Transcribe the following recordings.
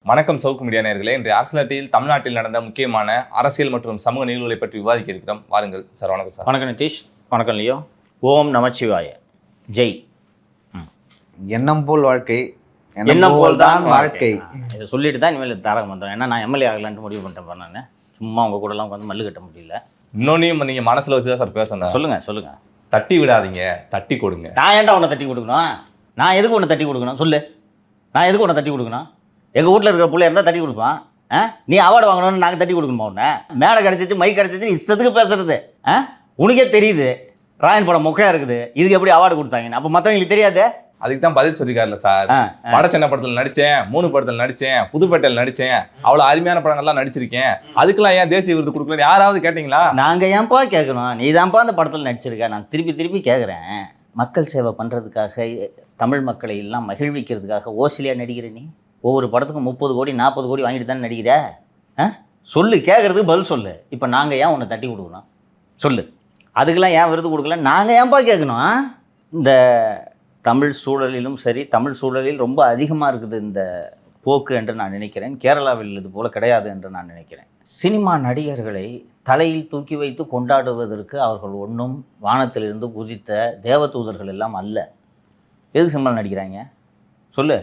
வணக்கம் சவுக்கு மீடியா நேயர்களே. இன்றைய அரசியல் தமிழ்நாட்டில் நடந்த முக்கியமான அரசியல் மற்றும் சமூக நிகழ்வுகளை பற்றி விவாதிக்க இருக்கிறோம். வாருங்கள் சார். வணக்கம் சார். வணக்கம் நிதிஷ். வணக்கம் லியோ. ஓம் நமச்சிவாய. ஜெய். எண்ணம் போல் வாழ்க்கை, எண்ணம் போல் தான் வாழ்க்கை. இதை சொல்லிட்டு தான் இனிமேல் தாரகம் வந்துடும். ஏன்னா நான் எம்எல்ஏ ஆகலான்ட்டு முடிவு பண்ணிட்டேன். நான் சும்மா உங்கள் கூடலாம் உட்காந்து மல்லு கட்ட முடியல. இன்னொன்னையும் நீங்கள் மனசில் வச்சு தான் சார் பேசணும். சொல்லுங்க. தட்டி விடாதீங்க, தட்டி கொடுங்க. நான் ஏன்டா உன்னை தட்டி கொடுக்கணும்? நான் எதுக்கு உன்னை தட்டி கொடுக்கணும் சொல்லு. நான் எதுக்கு உன்னை தட்டி கொடுக்கணும்? எங்கள் வீட்டில் இருக்கிற பிள்ளை இருந்தால் தட்டி கொடுப்பான். நீ அவார்டு வாங்கணும்னு நாங்கள் தட்டி கொடுக்கணுமா? உன்னை மேலே கிடச்சிச்சு மை கிடச்சிச்சு இஷ்டத்துக்கு பேசுறது. உனக்கே தெரியுது ராயன் படம் மொக்கையாக இருக்குது, இதுக்கு எப்படி அவார்டு கொடுத்தாங்க? அப்போ மற்றவங்களுக்கு தெரியாது. அதுக்கு தான் பதில் சொல்லிக்காருல்ல சார். வட சென்னை படத்தில் நடித்தேன், 3 படத்தில் நடித்தேன், புதுப்பேட்டையில் நடித்தேன், அவ்வளோ அருமையான படங்கள்லாம் நடிச்சிருக்கேன், அதுக்கெல்லாம் ஏன் தேசிய விருது கொடுக்கலன்னு யாராவது கேட்டிங்களா? நாங்கள் ஏன்ப்பா கேட்கணும்? நீ தான்ப்பா அந்த படத்தில் நடிச்சிருக்க. நான் திருப்பி கேட்குறேன். மக்கள் சேவை பண்ணுறதுக்காக, தமிழ் மக்களை எல்லாம் மகிழ்விக்கிறதுக்காக ஓசிலியாக நடிக்கிற நீ ஒவ்வொரு படத்துக்கும் 30 கோடி 40 கோடி வாங்கிட்டு தானே நடிக்கிற. சொல்லு, கேட்குறதுக்கு பதில் சொல்லு. இப்போ நாங்கள் ஏன் உன்னை தட்டி கொடுக்கணும் சொல்லு. அதுக்கெல்லாம் ஏன் விருது கொடுக்கல? நாங்கள் ஏன்ப்பா கேட்கணும்? இந்த தமிழ் சூழலிலும் சரி, தமிழ் சூழலில் ரொம்ப அதிகமாக இருக்குது இந்த போக்கு என்று நான் நினைக்கிறேன். கேரளாவில் இது போல் கிடையாது என்று நான் நினைக்கிறேன். சினிமா நடிகர்களை தலையில் தூக்கி வைத்து கொண்டாடுவதற்கு அவர்கள் ஒன்றும் வானத்திலிருந்து குதித்த தேவதூதர்கள் எல்லாம் அல்ல. எதுக்கு சினிமாவில் நடிக்கிறாங்க சொல்லு.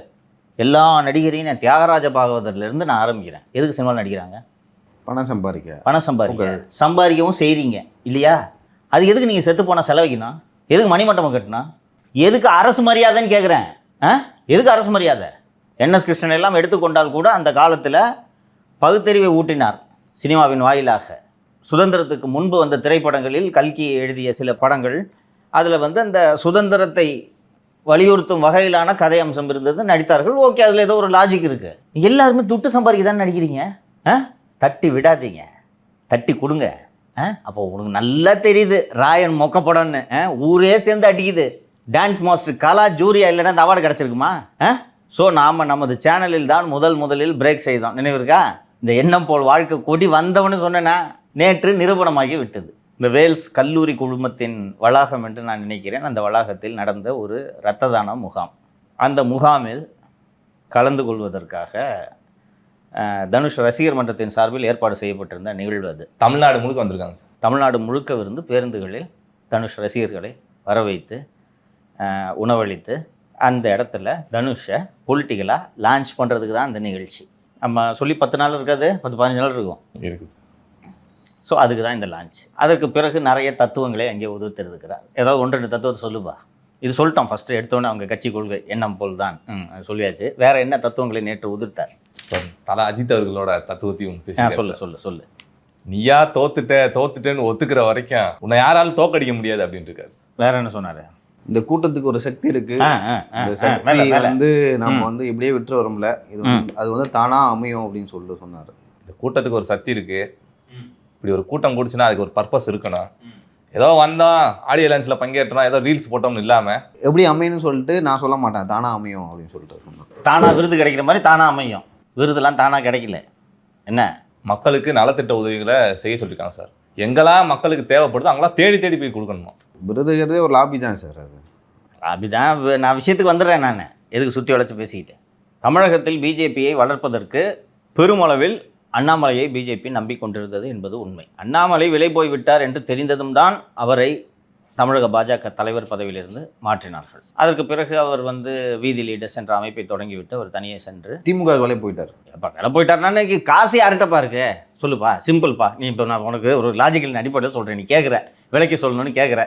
எல்லா நடிகரையும் நான் தியாகராஜ பாகவதர்லேருந்து நான் ஆரம்பிக்கிறேன். எதுக்கு சினிமாவில் நடிக்கிறாங்க? பணம் சம்பாதிக்கவும் செய்கிறீங்க இல்லையா? அது எதுக்கு நீங்கள் செத்து போனால் செலவிக்கணும்? எதுக்கு மணிமண்டபம் கட்டணும்? எதுக்கு அரசு மரியாதைன்னு கேட்குறேன். எதுக்கு அரசு மரியாதை? என்எஸ் கிருஷ்ணன் எல்லாம் எடுத்துக்கொண்டால் கூட அந்த காலத்தில் பகுத்தறிவை ஊட்டினார் சினிமாவின் வாயிலாக. சுதந்திரத்துக்கு முன்பு வந்த திரைப்படங்களில் கல்கி எழுதிய சில படங்கள், அதில் அந்த சுதந்திரத்தை வலியுறுத்தும் வகையிலான கதை அம்சம் இருந்தது, நடித்தார்கள். ஓகே, அதில் ஏதோ ஒரு லாஜிக் இருக்குது. எல்லாருமே துட்டு சம்பாதிக்க தான் நடிக்கிறீங்க. தட்டி விடாதீங்க, தட்டி கொடுங்க. அப்போ உனக்கு நல்லா தெரியுது ராயன் மொக்க படம்னு. ஊரே சேர்ந்து அடிக்குது. டான்ஸ் மாஸ்டர் கலா ஜூரியா இல்லைன்னா அந்த அவார்டு கிடச்சிருக்குமா? ஸோ நாம் நமது சேனலில் தான் முதலில் பிரேக் செய்தோம். நினைவு இருக்கா? இந்த எண்ணம் போல் வாழ்க்கை கொடி வந்தவன்னு சொன்னேன்னா நேற்று நிரூபணமாகி விட்டது. இந்த வேல்ஸ் கல்லூரி குழுமத்தின் வளாகம் என்று நான் நினைக்கிறேன். அந்த வளாகத்தில் நடந்த ஒரு இரத்த தான முகாம். அந்த முகாமில் கலந்து கொள்வதற்காக தனுஷ் ரசிகர் மன்றத்தின் சார்பில் ஏற்பாடு செய்யப்பட்டிருந்த நிகழ்வு அது. தமிழ்நாடு முழுக்க வந்திருக்காங்க சார். தமிழ்நாடு முழுக்க பேருந்துகளில் தனுஷ் ரசிகர்களை வர வைத்து உணவளித்து அந்த இடத்துல தனுஷை பொலிட்டிக்கலாக லான்ச் பண்ணுறதுக்கு தான் அந்த நிகழ்ச்சி. நம்ம சொல்லி 10 நாள் இருக்காது, 10-15 நாள் இருக்கும் இருக்குது சார். ஸோ அதுக்கு தான் இந்த லான்ச். அதற்கு பிறகு நிறைய தத்துவங்களை அங்கே உதவித்திருக்கிறார். ஏதாவது 1-2 தத்துவத்தை சொல்லுப்பா. இது சொல்லிட்டோம் ஃபஸ்ட்டு எடுத்தோன்னே அவங்க கட்சி கொள்கை எண்ணம் போல் தான் சொல்லியாச்சு. வேறு என்ன தத்துவங்களை நேற்று உதிர்த்தார்? தல அஜித் அவர்களோட தத்துவத்தையும் சொல்லு. நீயா தோத்துட்டேன்னு ஒத்துக்கிற வரைக்கும் உன்னை யாராலும் தோக்கடிக்க முடியாது அப்படின்னு இருக்காரு. வேற என்ன சொன்னாரு? இந்த கூட்டத்துக்கு ஒரு சக்தி இருக்கு. இந்த சக்தி நம்ம இப்படியே விட்டு வரோம்ல, இது அது தானா அமையும் அப்படின்னு சொல்லிட்டு சொன்னாரு. இந்த கூட்டத்துக்கு ஒரு சக்தி இருக்கு. இப்படி ஒரு கூட்டம் கூடுச்சுன்னா அதுக்கு ஒரு பர்பஸ் இருக்கணும். ஏதோ வந்தோம், ஆடியோ லான்ச்சில் பங்கேற்றோம், ஏதோ ரீல்ஸ் போட்டோம்னு இல்லாமல் எப்படி அமையும்னு சொல்லிட்டு நான் சொல்ல மாட்டேன். தானா அமையும் அப்படின்னு சொல்லிட்டு சொன்னேன். தானா விருது கிடைக்கிற மாதிரி தானா அமையும். விருதுலாம் தானா கிடைக்கல. என்ன மக்களுக்கு நலத்திட்ட உதவிகளை செய்ய சொல்லியிருக்காங்க சார். எங்கெல்லாம் மக்களுக்கு தேவைப்படுதோ அங்கெல்லாம் தேடி போய் கொடுக்கணுமா? விருதுகிறதே ஒரு லாபி தான் சார். அது லாபி தான். நான் விஷயத்துக்கு வந்துடுறேன். நான் எதுக்கு சுற்றி வளைச்சு பேசிக்கிட்டேன்? தமிழகத்தில் பிஜேபியை வளர்ப்பதற்கு பெருமளவில் அண்ணாமலையை பிஜேபி நம்பிக்கொண்டிருந்தது என்பது உண்மை. அண்ணாமலை விலை போய்விட்டார் என்று தெரிந்ததும் தான் அவரை தமிழக பாஜக தலைவர் பதவியிலிருந்து மாற்றினார்கள். அதற்கு பிறகு அவர் வீதி லீடர்ஸ் என்ற அமைப்பை தொடங்கிவிட்டு அவர் தனியே சென்று திமுக விலை போயிட்டார். எப்போ விலை போயிட்டார்னா காசு யார்கிட்டப்பா இருக்கு சொல்லுப்பா. சிம்பிள்ப்பா. நீ இப்போ நான் உனக்கு ஒரு லாஜிக்கல் அடிப்படையில் சொல்கிறேன். நீ கேட்குற விலைக்கு சொல்லணும்னு கேட்குற.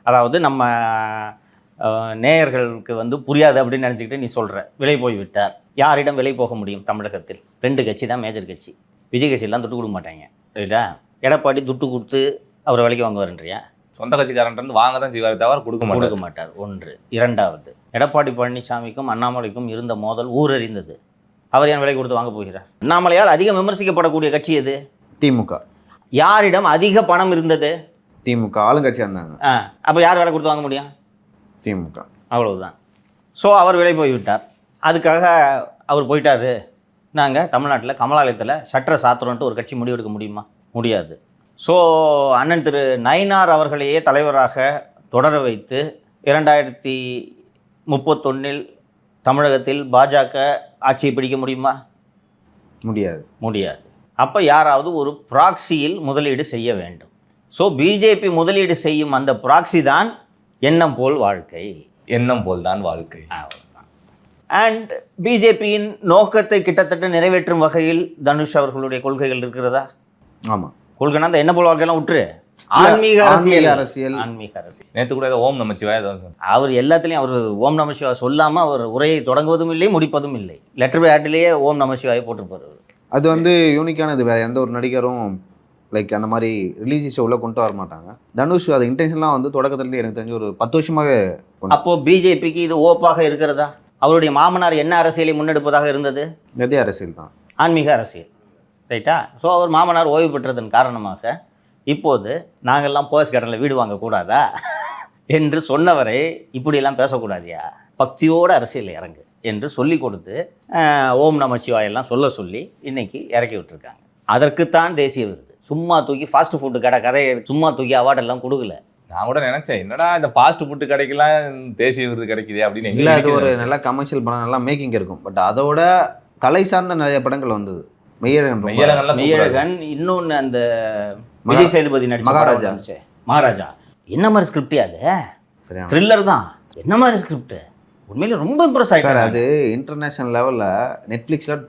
அதாவது நம்ம நேயர்களுக்கு புரியாது அப்படின்னு நினச்சிக்கிட்டு நீ சொல்கிற விலை போய்விட்டார். யாரிடம் விலை போக முடியும்? தமிழகத்தில் 2 கட்சி தான் மேஜர் கட்சி. விஜய் கட்சியெல்லாம் துட்டு கொடுக்க மாட்டாங்க இல்லையா? எடப்பாடி துட்டு கொடுத்து அவர் விலைக்கு வாங்குவார்ன்றியா? சொந்த கட்சிக்காரன் வாங்க தான் செய்வார், தவிர கொடுக்க மாட்டார். 1. 2வது, எடப்பாடி பழனிசாமிக்கும் அண்ணாமலைக்கும் இருந்த மோதல் ஊரறிந்தது. அவர் ஏன் விலை கொடுத்து வாங்க போகிறார்? அண்ணாமலையால் அதிகம் விமர்சிக்கப்படக்கூடிய கட்சி எது? திமுக. யாரிடம் அதிக பணம் இருந்தது? திமுக. ஆளுங்கட்சியாக இருந்தாங்க. அப்போ யார் விலை கொடுத்து வாங்க முடியும்? திமுக. அவ்வளவுதான். ஸோ அவர் விலை போய்விட்டார். அதுக்காக அவர் போயிட்டார். நாங்கள் தமிழ்நாட்டில் கமலாலயத்தில் ஷட்டரை சாத்துறோன்ட்டு ஒரு கட்சி முடிவெடுக்க முடியுமா? முடியாது. ஸோ அண்ணன் திரு நயினார் அவர்களையே தலைவராக தொடர வைத்து 2031 தமிழகத்தில் பாஜக ஆட்சியை பிடிக்க முடியுமா? முடியாது. அப்போ யாராவது ஒரு ப்ராக்சியில் முதலீடு செய்ய வேண்டும். ஸோ பிஜேபி முதலீடு செய்யும் அந்த ப்ராக்சி தான் எண்ணம் போல் வாழ்க்கை. எண்ணம் போல் தான் வாழ்க்கை. அண்ட் பிஜேபியின் நோக்கத்தை கிட்டத்தட்ட நிறைவேற்றும் வகையில் தனுஷ் அவர்களுடைய கொள்கைகள் இருக்கிறதா? ஆமாம். கொள்கைனா அந்த என்ன போல் வாழ்க்கையெல்லாம் விட்டுரு, ஆன்மீக அரசியல். நேற்று கூட ஓம் நமச்சிவாய அவர் எல்லாத்துலேயும் அவர் ஓம் நம சிவாய் சொல்லாமல் அவர் உரையை தொடங்குவதும் இல்லை முடிப்பதும் இல்லை. லெட்டர் பேட்டிலேயே ஓம் நம சிவாயை போட்டிருப்பார். அது வந்து யூனிக்கானது. வேறு எந்த ஒரு நடிகரும் லைக் அந்த மாதிரி ரிலீஜியஸ் ஷோவில் கொண்டு வர மாட்டாங்க. தனுஷ் அது இன்டென்ஷன்லாம் வந்து தொடக்கத்துலேருந்து எனக்கு தெரிஞ்சு ஒரு 10 வருஷமாகவே. அப்போது பிஜேபிக்கு இது ஓப்பாக இருக்கிறதா? அவருடைய மாமனார் என்ன அரசியலை முன்னெடுப்பதாக இருந்தது? அதே அரசியல் தான், ஆன்மீக அரசியல். ரைட்டா? ஸோ அவர் மாமனார் ஓய்வு பெற்றதன் காரணமாக இப்போது நாங்கள்லாம் போஸ்ட் கடனில் வீடு வாங்கக்கூடாதா என்று சொன்னவரை இப்படியெல்லாம் பேசக்கூடாதியா, பக்தியோடு அரசியல் இறங்கு என்று சொல்லி கொடுத்து ஓம் நம சிவாயெல்லாம் சொல்லி இன்னைக்கு இறக்கி விட்டுருக்காங்க. அதற்குத்தான் தேசிய விருது. சும்மா தூக்கி ஃபாஸ்ட் ஃபுட்டு கடை கதையை சும்மா தூக்கி அவார்டெல்லாம் கொடுக்கல. நான் கூட நினைச்சேன் என்னடா இந்த ஃபாஸ்ட் ஃபுட்டு கடைக்கெல்லாம் தேசிய விருது கிடைக்குது அப்படின்னு. இல்லை, அது ஒரு நல்ல கமர்ஷியல் படம், நல்லா மேக்கிங் இருக்கும். பட் அதோட கலை சார்ந்த நிறைய படங்கள் வந்தது. மெய்யழகன், இன்னொன்று அந்த விஜய் சேதுபதி நடிச்ச மகாராஜா. என்ன மாதிரி ஸ்கிரிப்ட்? அது த்ரில்லர் தான். என்ன மாதிரி ஸ்கிரிப்ட்? உண்மையிலே ரொம்ப இம்ப்ரெஸ் ஆகிட்டார். அது இன்டர்நேஷனல் லெவலில் நெட்ஃப்ளிக்ஸில்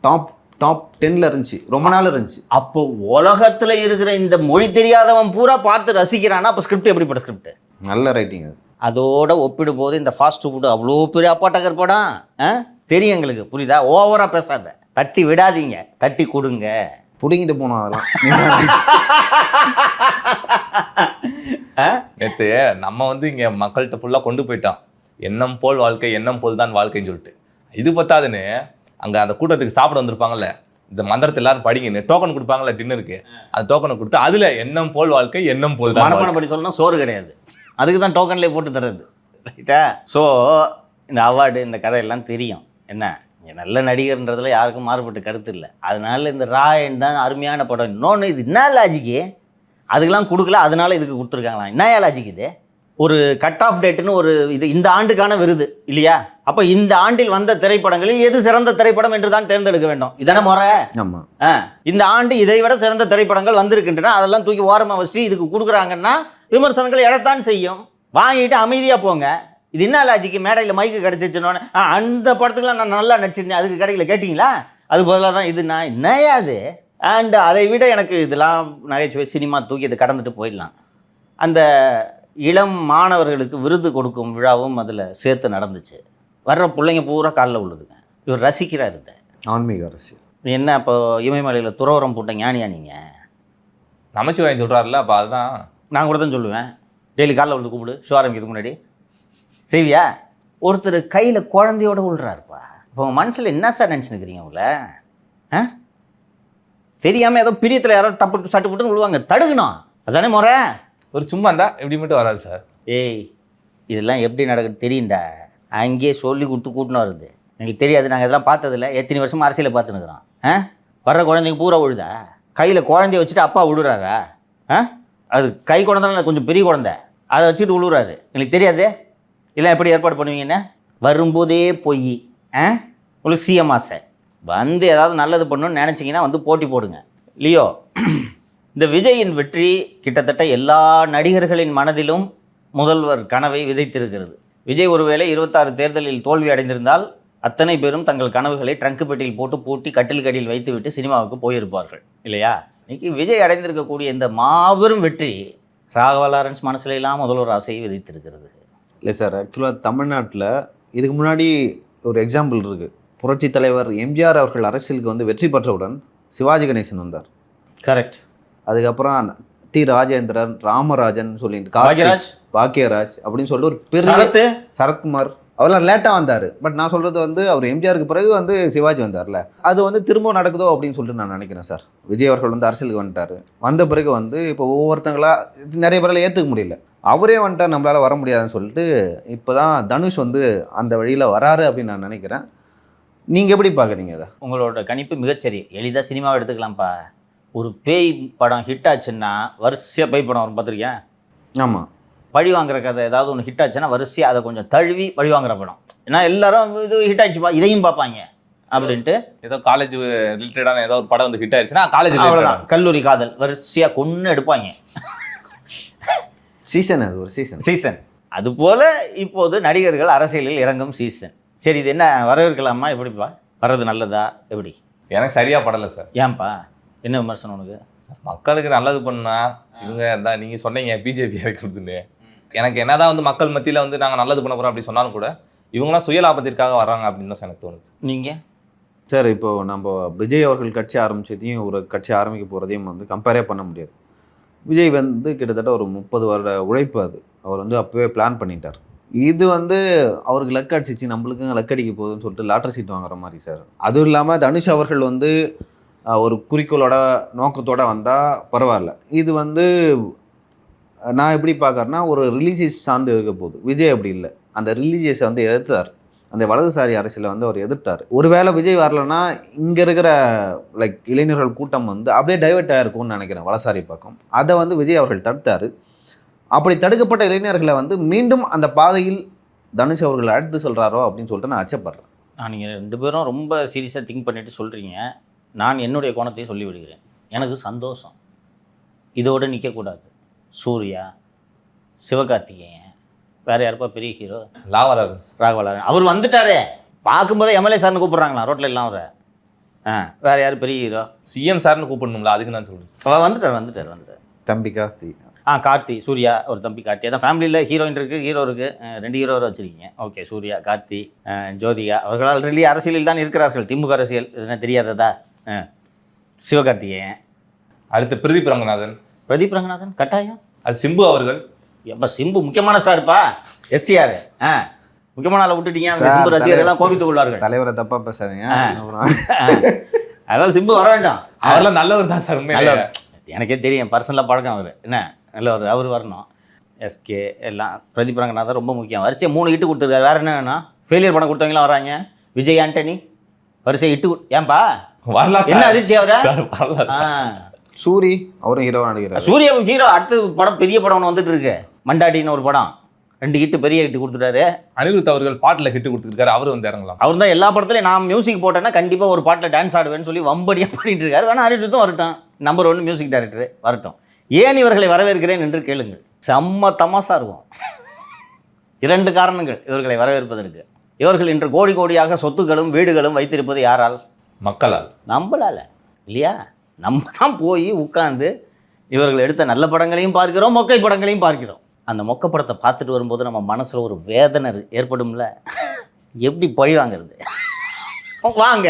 டாப் 10ல் இருந்துச்சு, ரொம்ப நாள் இருந்துச்சு. அப்போ உலகத்தில் இருக்கிற இந்த மொழி தெரியாதவன் பூரா பார்த்து ரசிக்கிறான்னா அப்போ ஸ்கிரிப்ட் எப்படிப்பட்ட ஸ்கிரிப்ட்? நல்ல ரைட்டிங். அது அதோட ஒப்பிடும் போது இந்த ஃபாஸ்ட் ஃபுட்டு அவ்வளோ பெரிய அப்பாட்டக்கர் படம் தெரியும் எங்களுக்கு, புரியுதா? ஓவராக பேசாத, தட்டி விடாதீங்க, தட்டி கொடுங்க. பிடிங்கிட்டு போனோம் அதெல்லாம். நேற்று நம்ம வந்து இங்கே மக்கள்கிட்ட ஃபுல்லாக கொண்டு போயிட்டோம், எண்ணம் போல் வாழ்க்கை, எண்ணம் போல் தான் வாழ்க்கைன்னு சொல்லிட்டு. இது பத்தாதுன்னு அங்கே அந்த கூட்டத்துக்கு சாப்பிட வந்திருப்பாங்கல்ல, இந்த மந்திரத்தை எல்லாரும் படிங்கன்னு டோக்கன் கொடுப்பாங்கல்ல டின்னருக்கு, அந்த டோக்கனை கொடுத்து அதில் எண்ணம் போல் வாழ்க்கை, எண்ணம் போல் தான். மனப்பாடம் பண்ணி சொல்லணும், சோறு கிடையாது, அதுக்கு தான் டோக்கன்லேயே போட்டு தர்றது. ரைட்டா? ஸோ இந்த அவார்டு இந்த கதையெல்லாம் தெரியும். என்ன நல்ல நடிகர்ன்றதுல யாருக்கும் மாறுபட்ட கருத்து இல்லை. அதனால இந்த ராயன் தான் அருமையான படம். இன்னொன்று, இது என்ன லாஜிக்கு? அதுக்கெல்லாம் கொடுக்கல, அதனால இதுக்கு கொடுத்துருக்காங்களா? என்ன லாஜிக் இது? ஒரு கட் ஆஃப் டேட்டுன்னு ஒரு இது இந்த ஆண்டுக்கான விருது இல்லையா? அப்போ இந்த ஆண்டில் வந்த திரைப்படங்களில் எது சிறந்த திரைப்படம் என்று தான் தேர்ந்தெடுக்க வேண்டும். இதான முறை? ஆமாம். இந்த ஆண்டு இதை விட சிறந்த திரைப்படங்கள் வந்திருக்கின்றன, அதெல்லாம் தூக்கி ஓரமாக வச்சு இதுக்கு கொடுக்குறாங்கன்னா விமர்சனங்கள் எழத்தான் செய்யும். வாங்கிட்டு அமைதியாக போங்க. இது என்ன லாஜிக்கு? மேடையில் மைக்கு கிடச்சிச்சுன்னொன்னே அந்த படத்துக்குலாம் நான் நல்லா நடிச்சிருந்தேன், அதுக்கு கிடைக்கல, கேட்டிங்களா? அது பதிலாக தான் இது நான் என்னையா அது. அண்ட் அதை விட எனக்கு இதெல்லாம் நகைச்சுவை சினிமா தூக்கி இதை கடந்துட்டு போயிடலாம். அந்த இளம் மாணவர்களுக்கு விருது கொடுக்கும் விழாவும் அதில் சேர்த்து நடந்துச்சு. வர்ற பிள்ளைங்க பூரா காலில் உள்ளதுங்க. இவர் ரசிக்கிறார் இதை. ஆன்மீக அரசியல் என்ன இப்போ இமயமலையில் துறவரம் போட்ட ஞானியா நீங்கள்? நமச்சிவாயன் சொல்கிறாருல்ல, அப்போ அதுதான் நான் கூட தான் சொல்லுவேன். டெய்லி காலில் விழுந்து கூப்பிடு, ஷோ ஆரம்பிக்கிறதுக்கு முன்னாடி செய்வியா? ஒருத்தர் கையில் குழந்தையோடு விழுறாருப்பா. இப்போ உங்கள் மனசில் என்ன சார் நினச்சினுக்கிறீங்க உங்களை? தெரியாமல் ஏதோ பிரியத்தில் யாரோ டப்பு சட்டு போட்டுன்னு விழுவாங்க, தடுக்கணும். அதுதானே முறை. ஒரு சும்மா இருந்தா இப்படி மட்டும் வராது சார். ஏய், இதெல்லாம் எப்படி நடக்குது தெரியும்டா. அங்கேயே சொல்லி கூட்டின்னு வருது. எங்களுக்கு தெரியாது, நாங்கள் இதெல்லாம் பார்த்ததில்ல, எத்தனை வருஷமாக அரசியலை பார்த்துன்னுக்குறோம். வர்ற குழந்தைங்க பூரா விழுதா? கையில் குழந்தைய வச்சுட்டு அப்பா விழுறாரா? அது கை குழந்தை கொஞ்சம் பெரிய குழந்தை, அதை வச்சுட்டு விழுறாரு. எங்களுக்கு தெரியாது. இல்லை எப்படி ஏற்பாடு பண்ணுவீங்கன்னு வரும்போதே போய் உங்களுக்கு சிஎம் ஆசை வந்து ஏதாவது நல்லது பண்ணணும்னு நினச்சிங்கன்னா வந்து போட்டி போடுங்க. லியோ, இந்த விஜயின் வெற்றி கிட்டத்தட்ட எல்லா நடிகர்களின் மனதிலும் முதல்வர் கனவை விதைத்திருக்கிறது. விஜய் ஒருவேளை 26 தேர்தலில் தோல்வி அடைந்திருந்தால் அத்தனை பேரும் தங்கள் கனவுகளை ட்ரங்கு பெட்டியில் போட்டு பூட்டி கட்டில் கடியில் வைத்துவிட்டு சினிமாவுக்கு போயிருப்பார்கள் இல்லையா? இன்னைக்கு விஜய் அடைந்திருக்கக்கூடிய இந்த மாபெரும் வெற்றி ராகவா லாரன்ஸ் மனசுல எல்லாம் முதல்வர் ஆசையை விதைத்திருக்கிறது. இல்லை சார், ஆக்சுவலாக தமிழ்நாட்டில் இதுக்கு முன்னாடி ஒரு எக்ஸாம்பிள் இருக்குது. புரட்சி தலைவர் எம்ஜிஆர் அவர்கள் அரசியலுக்கு வந்து வெற்றி பெற்றவுடன் சிவாஜி கணேசன் வந்தார். கரெக்ட். அதுக்கப்புறம் டி ராஜேந்திரன், ராமராஜன் சொல்லிட்டு பாக்கியராஜ் அப்படின்னு சொல்லிட்டு ஒரு பெரிய சரத்குமார் அவரெல்லாம் லேட்டாக வந்தார். பட் நான் சொல்கிறது வந்து அவர் எம்ஜிஆருக்கு பிறகு வந்து சிவாஜி வந்தார்ல, அது வந்து திரும்ப நடக்குதோ அப்படின்னு சொல்லிட்டு நான் நினைக்கிறேன் சார். விஜய் அவர்கள் வந்து அரசியலுக்கு வந்துட்டார். வந்த பிறகு வந்து இப்போ ஒவ்வொருத்தங்களா நிறைய பேரால் ஏற்றுக்க முடியல. அவரே வந்துட்டார், நம்மளால் வர முடியாதுன்னு சொல்லிட்டு இப்போ தான் தனுஷ் வந்து அந்த வழியில் வராரு அப்படின்னு நான் நினைக்கிறேன். நீங்கள் எப்படி பார்க்குறீங்க அதை? உங்களோட கணிப்பு மிகச்சரி. எளிதாக சினிமாவை எடுத்துக்கலாம்ப்பா. ஒரு பேய் படம் ஹிட் ஆச்சுன்னா வரிசையாக பேய் படம் வரும், பார்த்துருக்கேன்? ஆமாம். பழி வாங்குற கதை ஏதாவது ஒன்று ஹிட் ஆச்சுன்னா வரிசையாக அதை கொஞ்சம் தழுவி பழி வாங்குற படம். ஏன்னா எல்லாரும் இது ஹிட் ஆகிடுச்சுப்பா, இதையும் பார்ப்பாங்க. அப்படின்ட்டு ஏதோ காலேஜ் ரிலேட்டடான ஏதோ ஒரு படம் வந்து ஹிட் ஆயிடுச்சுன்னா காலேஜ் அவ்வளோதான். கல்லூரி காதல் வரிசையாக கொன்று எடுப்பாங்க. சீசன், அது ஒரு சீசன். அதுபோல இப்போது நடிகர்கள் அரசியலில் இறங்கும் சீசன். சரி, இது என்ன வரவேற்கலாமா? எப்படிப்பா வர்றது நல்லதா எப்படி? எனக்கு சரியா படலை சார். ஏன்பா, என்ன விமர்சனம் உனக்கு? மக்களுக்கு நல்லது பண்ணா இவங்க தான் நீங்கள் சொன்னீங்க பிஜேபி இருக்கிறதுன்னு. எனக்கு என்னதான் வந்து மக்கள் மத்தியில் வந்து நாங்கள் நல்லது பண்ண போகிறோம் அப்படி சொன்னாலும் கூட இவங்களாம் சுய லாபத்திற்காக வர்றாங்க அப்படின்னு தான் எனக்கு தோணுது. நீங்கள் சார், இப்போ நம்ம விஜய் அவர்கள் கட்சி ஆரம்பிச்சதையும் ஒரு கட்சி ஆரம்பிக்க போகிறதையும் வந்து கம்பேரே பண்ண முடியாது. விஜய் வந்து கிட்டத்தட்ட ஒரு 30 வருட உழைப்பு அது. அவர் வந்து அப்போவே பிளான் பண்ணிட்டார். இது வந்து அவருக்கு லக் அடிச்சிச்சு, நம்மளுக்கு லக் அடிக்க போகுதுன்னு சொல்லிட்டு லாட்டரி சீட் வாங்குற மாதிரி சார். அதுவும் இல்லாமல் தனுஷ் அவர்கள் வந்து ஒரு குறிக்கோளோட நோக்கத்தோடு வந்தால் பரவாயில்ல. இது வந்து நான் எப்படி பார்க்குறேன்னா ஒரு ரிலீஜியஸ் சார்ந்து இருக்க போகுது. விஜய் அப்படி இல்லை, அந்த ரிலீஜியஸை வந்து எதிர்த்தார். அந்த வலதுசாரி அரசியலை வந்து அவர் எதிர்த்தார். ஒருவேளை விஜய் வரலன்னா இங்கே இருக்கிற இளைஞர்கள் கூட்டம் வந்து அப்படியே டைவெர்ட் ஆகிருக்கும்னு நினைக்கிறேன் வலதுசாரி பக்கம். அதை வந்து விஜய் அவர்கள் தடுத்தார். அப்படி தடுக்கப்பட்ட இளைஞர்களை வந்து மீண்டும் அந்த பாதையில் தனுஷ் அவர்கள் அடுத்து சொல்கிறாரோ அப்படின்னு சொல்லிட்டு நான் அச்சப்படுறேன். நீங்கள் 2 பேரும் ரொம்ப சீரியஸாக திங்க் பண்ணிட்டு சொல்கிறீங்க. நான் என்னுடைய கோணத்தையும் சொல்லி விடுகிறேன். எனக்கு சந்தோஷம். இதோடு நிற்கக்கூடாது. சூர்யா, சிவகார்த்திகேயன், வேறு யாருப்பா பெரிய ஹீரோ? ராகவலாரன். அவர் வந்துட்டாரே, பார்க்கும்போதே எம்எல்ஏ சார்னு கூப்பிட்றாங்களா ரோட்டில் எல்லாம் அவரை? வேறு யார் பெரிய ஹீரோ? சிஎம் சார்னு கூப்பிடணும்ல, அதுக்கு நான் சொல்கிறேன். வந்துட்டார். தம்பி கார்த்தி. கார்த்தி, சூர்யா ஒரு தம்பி கார்த்தி. அதான் ஃபேமிலியில் ஹீரோயின் இருக்குது, ஹீரோ இருக்குது, 2 ஹீரோ வச்சுருக்கீங்க. ஓகே, சூர்யா, கார்த்தி, ஜோதிகா அவர்கள் ஆல்ரெடி அரசியலில் தான் இருக்கிறார்கள். திமுக அரசியல் என்ன தெரியாததா? சிவகார்த்திகேயன், அடுத்து பிரதீப் ரங்கநாதன். கட்டாயம். அது சிம்பு அவர்கள். எப்போ சிம்பு முக்கியமான ஸ்டார்ப்பா. எஸ்டிஆர் முக்கியமான ஆளை விட்டுட்டீங்க. சிம்பு ரசிகர்கள் எல்லாம் கோபித்துக் கொள்வார்கள். தலைவரை தப்பா பேசாதீங்க. அதனால சிம்பு வர வேண்டாம். அவரெல்லாம் நல்லவர் தான் சார். எனக்கே தெரியும், பர்சனலாக பழக்கம் அவர். என்ன நல்லவர், அவர் வரணும். எஸ்கே எல்லாம். பிரதீப் ரங்கநாதன் ரொம்ப முக்கியம். வரிசையை 3 ஹிட்டு கொடுத்துருக்காரு. வேறு என்ன வேணும்? ஃபெயிலியர் படம் கொடுத்தவங்களாம் வராங்க. விஜய் ஆண்டனி வரிசை ஹிட்டு. ஏன்பா வரலாம்? என்ன அதிர்ச்சி அவரை? சூரி அவரும் ஹீரோவாக நடிக்கிறார். சூர்யா ஹீரோ. அடுத்த படம் பெரிய படம் ஒன்று வந்துட்டு இருக்கு, மண்டாடின்னு ஒரு படம். 2 ஹிட்டு, பெரிய ஹிட்டு கொடுத்துட்டாரு. அனிருத் அவர்கள் பாட்டில் ஹிட்டு கொடுத்துருக்காரு. அவர் வந்து இறங்கலாம். அவர் தான் எல்லா படத்துலையும் நான் மியூசிக் போட்டேன்னா கண்டிப்பாக ஒரு பாட்டில் டான்ஸ் ஆடுவேன்னு சொல்லி வம்படியாக பண்ணிட்டு இருக்காரு. வேணா அனிருத்தும் வரட்டும், நம்பர் 1 மியூசிக் டைரக்டர் வரட்டும். ஏன் இவர்களை வரவேற்கிறேன் என்று கேளுங்கள். செம்ம தமாசா இருக்கும். 2 காரணங்கள் இவர்களை வரவேற்பதற்கு. இவர்கள் இன்று கோடி கோடியாக சொத்துக்களும் வீடுகளும் வைத்திருப்பது யாரால்? மக்களால். நம்மளால இல்லையா? நம்ம தான் போய் உட்கார்ந்து இவர்கள் எடுத்த நல்ல படங்களையும் பார்க்கிறோம், மொக்கை படங்களையும் பார்க்கிறோம். அந்த மொக்க படத்தை பார்த்துட்டு வரும்போது நம்ம மனசில் ஒரு வேதனை ஏற்படும்ல. எப்படி பழி வாங்கிறது? வாங்க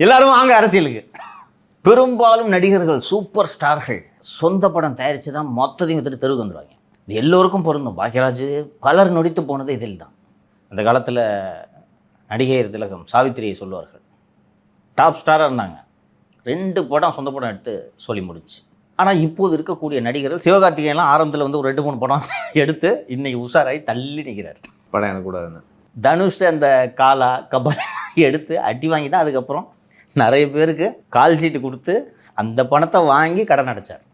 எல்லாரும் வாங்க அரசியலுக்கு. பெரும்பாலும் நடிகர்கள், சூப்பர் ஸ்டார்கள் சொந்த படம் தயாரித்து தான் மொத்தத்தையும் வித்துட்டு தெருவுக்கு வந்துடுவாங்க. இது எல்லோருக்கும் பொருந்தும். பாக்யராஜ் பலர் நொடித்து போனது இதில் தான். அந்த காலத்தில் நடிகையர் திலகம் சாவித்திரியை சொல்லுவார்கள். டாப் ஸ்டாராக இருந்தாங்க. 2 படம் சொந்த படம் எடுத்து சொல்லி முடிச்சு. ஆனால் இப்போது இருக்கக்கூடிய நடிகர்கள், சிவகார்த்திகேயன்லாம் ஆரம்பத்தில் வந்து ஒரு 2-3 படம் எடுத்து இன்னைக்கு உஷாராகி தள்ளி நிற்கிறார். படம் எனக்கு கூடாதுன்னு. தனுஷ் அந்த காலா கபல் எடுத்து அடி வாங்கி தான் அதுக்கப்புறம் நிறைய பேருக்கு கால் சீட்டு கொடுத்து அந்த பணத்தை வாங்கி கடன் அடைச்சார்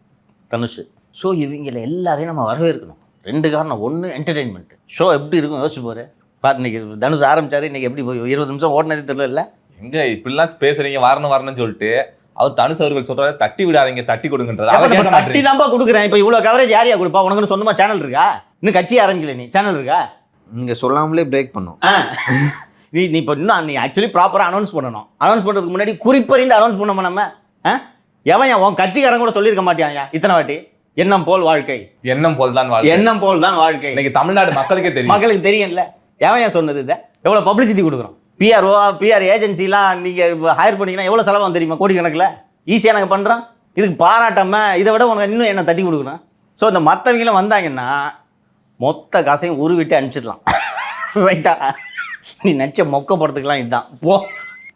தனுஷ். ஸோ இவங்களை எல்லாரையும் நம்ம வரவேற்கணும். 2 காரணம். 1 என்டர்டெயின்மெண்ட். ஷோ எப்படி இருக்கும் யோசிச்சு போகிற. பார்த்து இன்னைக்கு தனுஷ் ஆரம்பிச்சாரு, இன்னைக்கு எப்படி 20 நிமிஷம் ஓடினதே தெரியல. எங்க இப்படிலாம் பேசுறீங்க, வரணும்னு சொல்லிட்டு அவர் தனுஷ் அவர்கள் சொல்றாரு, தட்டி விடாதீங்க, தட்டி கொடுங்கன்றாரு. தட்டி தான்ப்பா கொடுக்குறேன். இப்போ இவ்வளோ கவரேஜ் யாரையா கொடுப்பா? உனக்கு சொந்தமாக சேனல் இருக்கா? இன்னும் கட்சி ஆரம்பிக்கல, நீ சேனல் இருக்கா? நீங்கள் சொல்லாமலே பிரேக் பண்ணும். நீ இப்போ இன்னும் நீ ஆக்சுவலி ப்ராப்பராக அனௌன்ஸ் பண்ணணும். அனௌன்ஸ் பண்ணுறதுக்கு முன்னாடி குறிப்பறிந்து அனௌன்ஸ் பண்ணோம் நம்ம. எவன் உன் கட்சிக்காரன் கூட சொல்லியிருக்க மாட்டியா இத்தனை வாட்டி? எண்ணம் போல் வாழ்க்கை, எண்ணம் போல் தான் வாழ்க்கை, எண்ணம் போல் தான் வாழ்க்கை. இன்னைக்கு தமிழ்நாடு மக்களுக்கே தெரியும். மக்களுக்கு தெரியும்ல. எவன் சொன்னது? இதை எவ்வளோ பப்ளிசிட்டி கொடுக்குறோம். பிஆர் ஏஜென்சிலாம் நீங்கள் ஹையர் பண்ணிங்கன்னா எவ்வளோ செலவாகும் தெரியுமா? கோடிக்கணக்கில். ஈஸியாக நாங்கள் பண்ணுறோம். இதுக்கு பாராட்டாமல் இதை விட உனக்கு இன்னும் என்ன தட்டி கொடுக்கணும். ஸோ இந்த மற்றவங்களும் வந்தாங்கன்னா மொத்த காசையும் உருவிட்டு அனுப்பிச்சிடலாம். ரைட்டா? நீ நச்ச மொக்க படத்துக்கெல்லாம் இதுதான் போ.